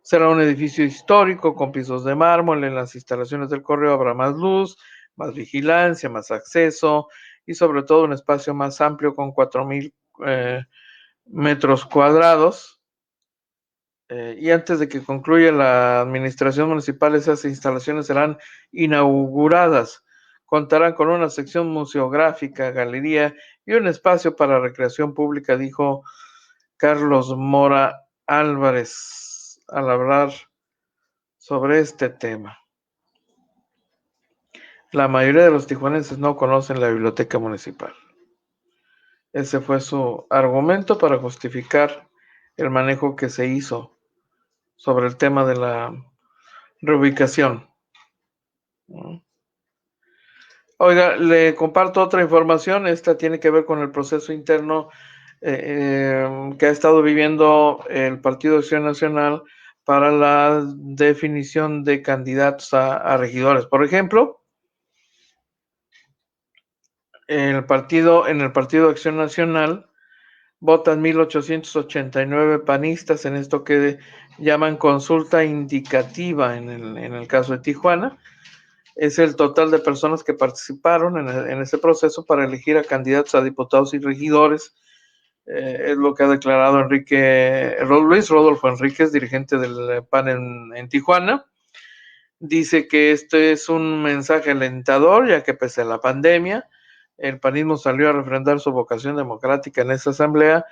Será un edificio histórico con pisos de mármol. En las instalaciones del correo habrá más luz, más vigilancia, más acceso y sobre todo un espacio más amplio con 4,000 metros cuadrados. y antes de que concluya la administración municipal, esas instalaciones serán inauguradas. Contarán con una sección museográfica, galería y un espacio para recreación pública, dijo Carlos Mora Álvarez al hablar sobre este tema. La mayoría de los tijuanenses no conocen la biblioteca municipal. Ese fue su argumento para justificar el manejo que se hizo sobre el tema de la reubicación. Oiga, le comparto otra información. Esta tiene que ver con el proceso interno que ha estado viviendo el Partido de Acción Nacional para la definición de candidatos a regidores. Por ejemplo, en el Partido de Acción Nacional votan 1,889 panistas en esto que llaman consulta indicativa en el caso de Tijuana. Es el total de personas que participaron en ese proceso para elegir a candidatos a diputados y regidores. Es lo que ha declarado Luis Rodolfo Enríquez, dirigente del PAN en Tijuana. Dice que este es un mensaje alentador, ya que pese a la pandemia, el panismo salió a refrendar su vocación democrática en esa asamblea.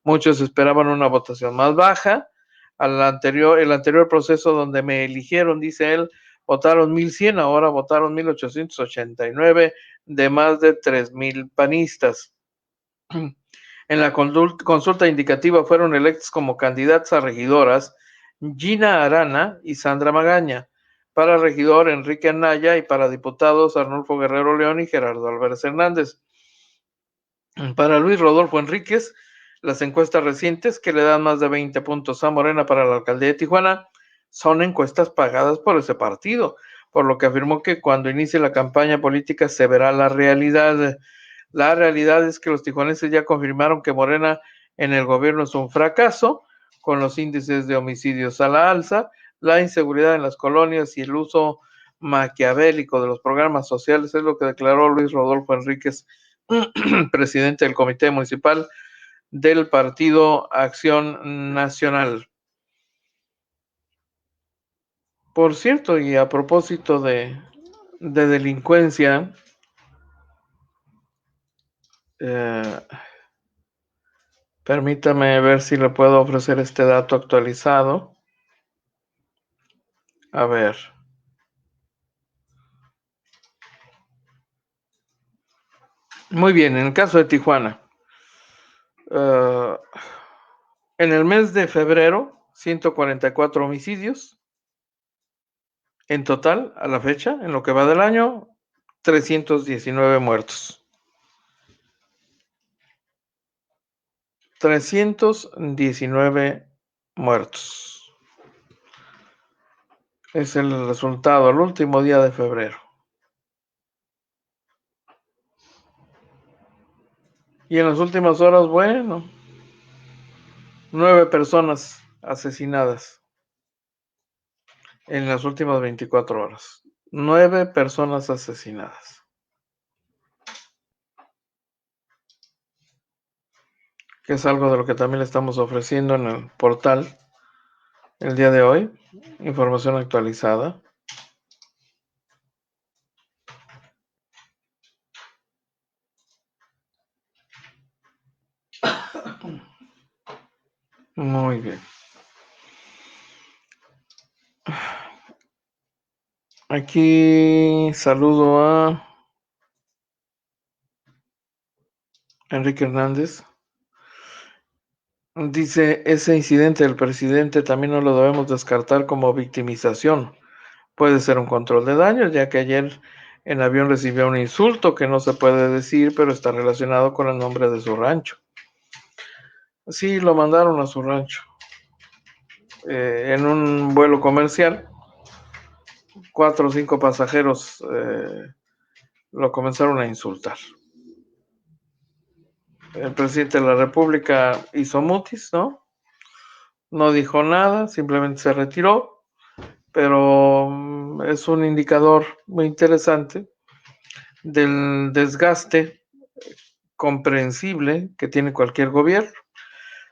Muchos esperaban una votación más baja. El anterior proceso donde me eligieron, dice él, votaron 1,100, ahora votaron 1,889 de más de 3,000 panistas. En la consulta indicativa fueron electos como candidatas a regidoras Gina Arana y Sandra Magaña, para regidor Enrique Anaya y para diputados Arnulfo Guerrero León y Gerardo Álvarez Hernández. Para Luis Rodolfo Enríquez, las encuestas recientes que le dan más de 20 puntos a Morena para la alcaldía de Tijuana son encuestas pagadas por ese partido, por lo que afirmó que cuando inicie la campaña política se verá la realidad. La realidad es que los tijuanenses ya confirmaron que Morena en el gobierno es un fracaso, con los índices de homicidios a la alza, la inseguridad en las colonias y el uso maquiavélico de los programas sociales, es lo que declaró Luis Rodolfo Enríquez, presidente del Comité Municipal del Partido Acción Nacional. Por cierto, y a propósito de delincuencia, permítame ver si le puedo ofrecer este dato actualizado. A ver. Muy bien, en el caso de Tijuana, en el mes de febrero, 144 homicidios. En total, a la fecha, en lo que va del año, 319 muertos. 319 muertos. Es el resultado, el último día de febrero. Y en las últimas horas, bueno, 9 personas asesinadas en las últimas 24 horas. 9 personas asesinadas. Que es algo de lo que también le estamos ofreciendo en el portal el día de hoy. Información actualizada. Muy bien. Aquí saludo a Enrique Hernández. Dice, ese incidente del presidente también no lo debemos descartar como victimización. Puede ser un control de daños, ya que ayer en avión recibió un insulto que no se puede decir, pero está relacionado con el nombre de su rancho. Sí, lo mandaron a su rancho. En un vuelo comercial, 4 o 5 pasajeros lo comenzaron a insultar. El presidente de la República hizo mutis, ¿no? No dijo nada, simplemente se retiró, pero es un indicador muy interesante del desgaste comprensible que tiene cualquier gobierno,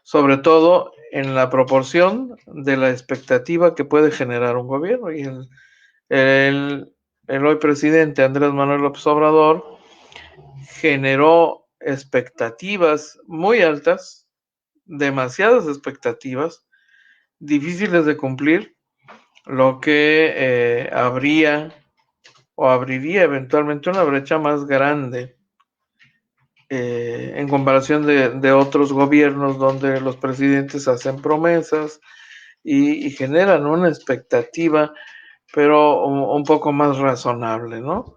sobre todo en la proporción de la expectativa que puede generar un gobierno. Y el hoy presidente Andrés Manuel López Obrador generó expectativas muy altas, demasiadas expectativas, difíciles de cumplir, lo que abriría eventualmente una brecha más grande en comparación de otros gobiernos donde los presidentes hacen promesas y generan una expectativa, pero un poco más razonable, ¿no?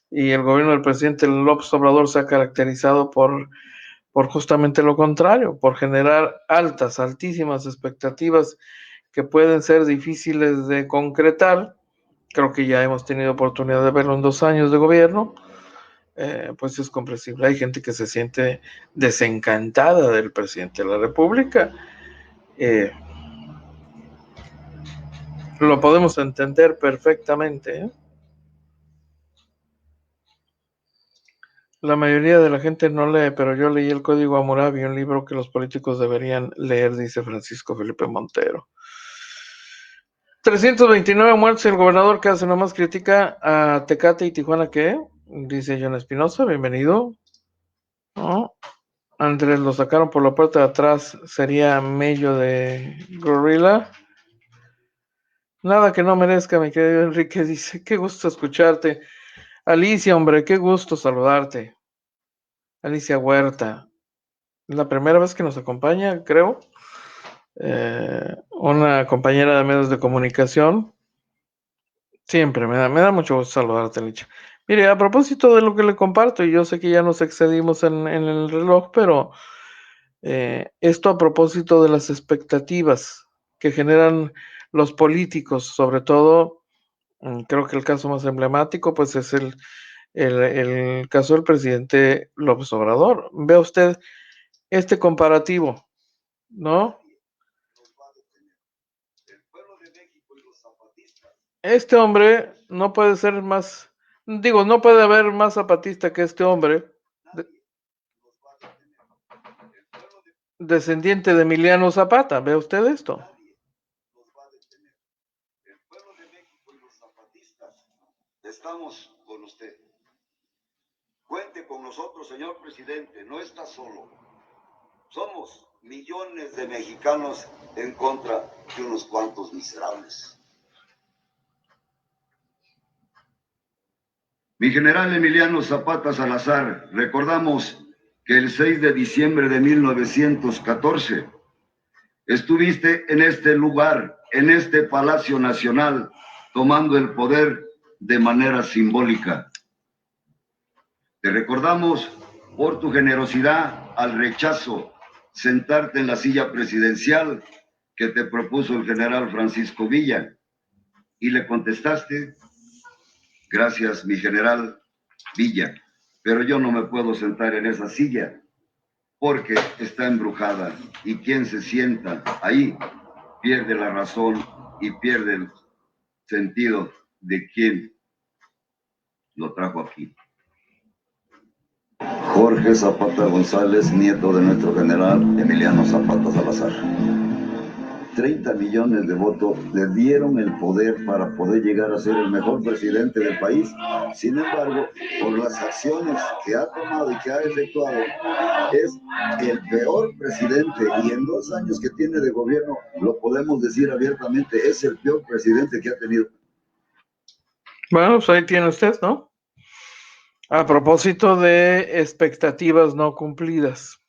Y el gobierno del presidente López Obrador se ha caracterizado por justamente lo contrario, por generar altísimas expectativas que pueden ser difíciles de concretar. Creo que ya hemos tenido oportunidad de verlo en 2 años de gobierno. Pues es comprensible. Hay gente que se siente desencantada del presidente de la República. Lo podemos entender perfectamente, ¿eh? La mayoría de la gente no lee, pero yo leí el Código Hammurabi, un libro que los políticos deberían leer, dice Francisco Felipe Montero. 329 muertos y el gobernador que hace nomás critica a Tecate y Tijuana, ¿qué? Dice John Espinosa, bienvenido. ¿No? Andrés, lo sacaron por la puerta de atrás, sería mello de gorila. Nada que no merezca, mi querido Enrique, dice, qué gusto escucharte. Alicia, hombre, qué gusto saludarte. Alicia Huerta, es la primera vez que nos acompaña, creo. Una compañera de medios de comunicación. Siempre, me da mucho gusto saludarte, Alicia. Mire, a propósito de lo que le comparto, y yo sé que ya nos excedimos en el reloj, pero esto a propósito de las expectativas que generan los políticos, sobre todo, creo que el caso más emblemático, pues es el caso del presidente López Obrador. Vea usted este comparativo, ¿no? Este hombre no puede ser más, digo, no puede haber más zapatista que este hombre, descendiente de Emiliano Zapata. ¿Ve usted esto? El pueblo de México y los zapatistas estamos con usted. Cuente con nosotros, señor presidente, no está solo. Somos millones de mexicanos en contra de unos cuantos miserables. Mi general Emiliano Zapata Salazar, recordamos que el 6 de diciembre de 1914 estuviste en este lugar, en este Palacio Nacional, tomando el poder de manera simbólica. Te recordamos por tu generosidad al rechazo, sentarte en la silla presidencial que te propuso el general Francisco Villa. Y le contestaste, gracias mi general Villa, pero yo no me puedo sentar en esa silla porque está embrujada y quien se sienta ahí pierde la razón y pierde el sentido de quién lo trajo aquí. Jorge Zapata González, nieto de nuestro general Emiliano Zapata Salazar. 30 millones de votos le dieron el poder para poder llegar a ser el mejor presidente del país. Sin embargo, por las acciones que ha tomado y que ha efectuado, es el peor presidente, y en 2 años que tiene de gobierno, lo podemos decir abiertamente, es el peor presidente que ha tenido. Bueno, pues ahí tiene usted, ¿no? A propósito de expectativas no cumplidas.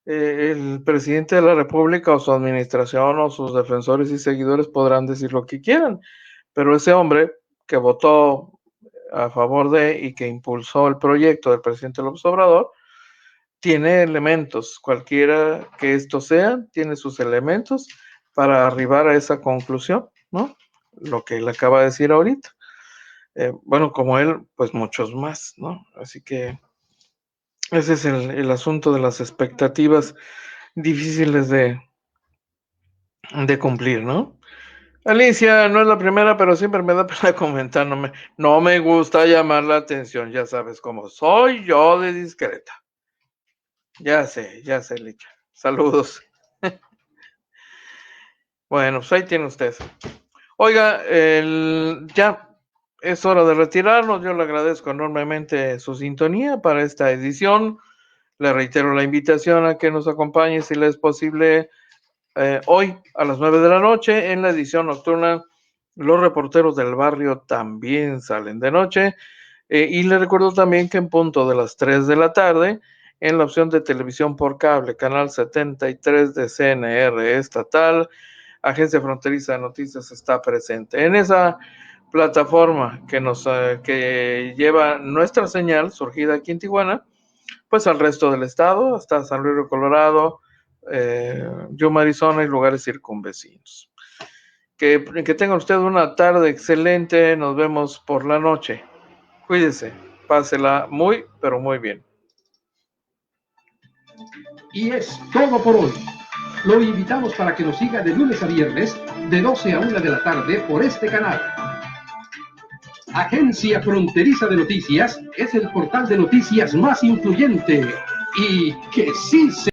El presidente de la República o su administración o sus defensores y seguidores podrán decir lo que quieran, pero ese hombre que votó a favor de y que impulsó el proyecto del presidente López Obrador tiene elementos, cualquiera que estos sean, tiene sus elementos para arribar a esa conclusión, ¿no? Lo que él acaba de decir ahorita. Bueno, como él, pues muchos más, ¿no? Así que ese es el asunto de las expectativas difíciles de cumplir, ¿no? Alicia, no es la primera, pero siempre me da pena comentar, no me gusta llamar la atención, ya sabes cómo soy yo de discreta. Ya sé, Licha. Saludos. Bueno, pues ahí tiene usted. Oiga, ya es hora de retirarnos. Yo le agradezco enormemente su sintonía para esta edición. Le reitero la invitación a que nos acompañe, si le es posible, hoy a las 9 de la noche en la edición nocturna. Los reporteros del barrio también salen de noche. Y le recuerdo también que en punto de las 3 de la tarde, en la opción de televisión por cable, canal 73 de CNR estatal, Agencia Fronteriza de Noticias está presente. En esa plataforma que lleva nuestra señal, surgida aquí en Tijuana, pues al resto del estado, hasta San Luis Río Colorado, Yuma, Arizona y lugares circunvecinos. Que tenga usted una tarde excelente. Nos vemos por la noche. Cuídese, pásela muy, pero muy bien. Y es todo por hoy. Lo invitamos para que nos siga de lunes a viernes, de 12 a 1 de la tarde por este canal. Agencia Fronteriza de Noticias es el portal de noticias más influyente y que sí se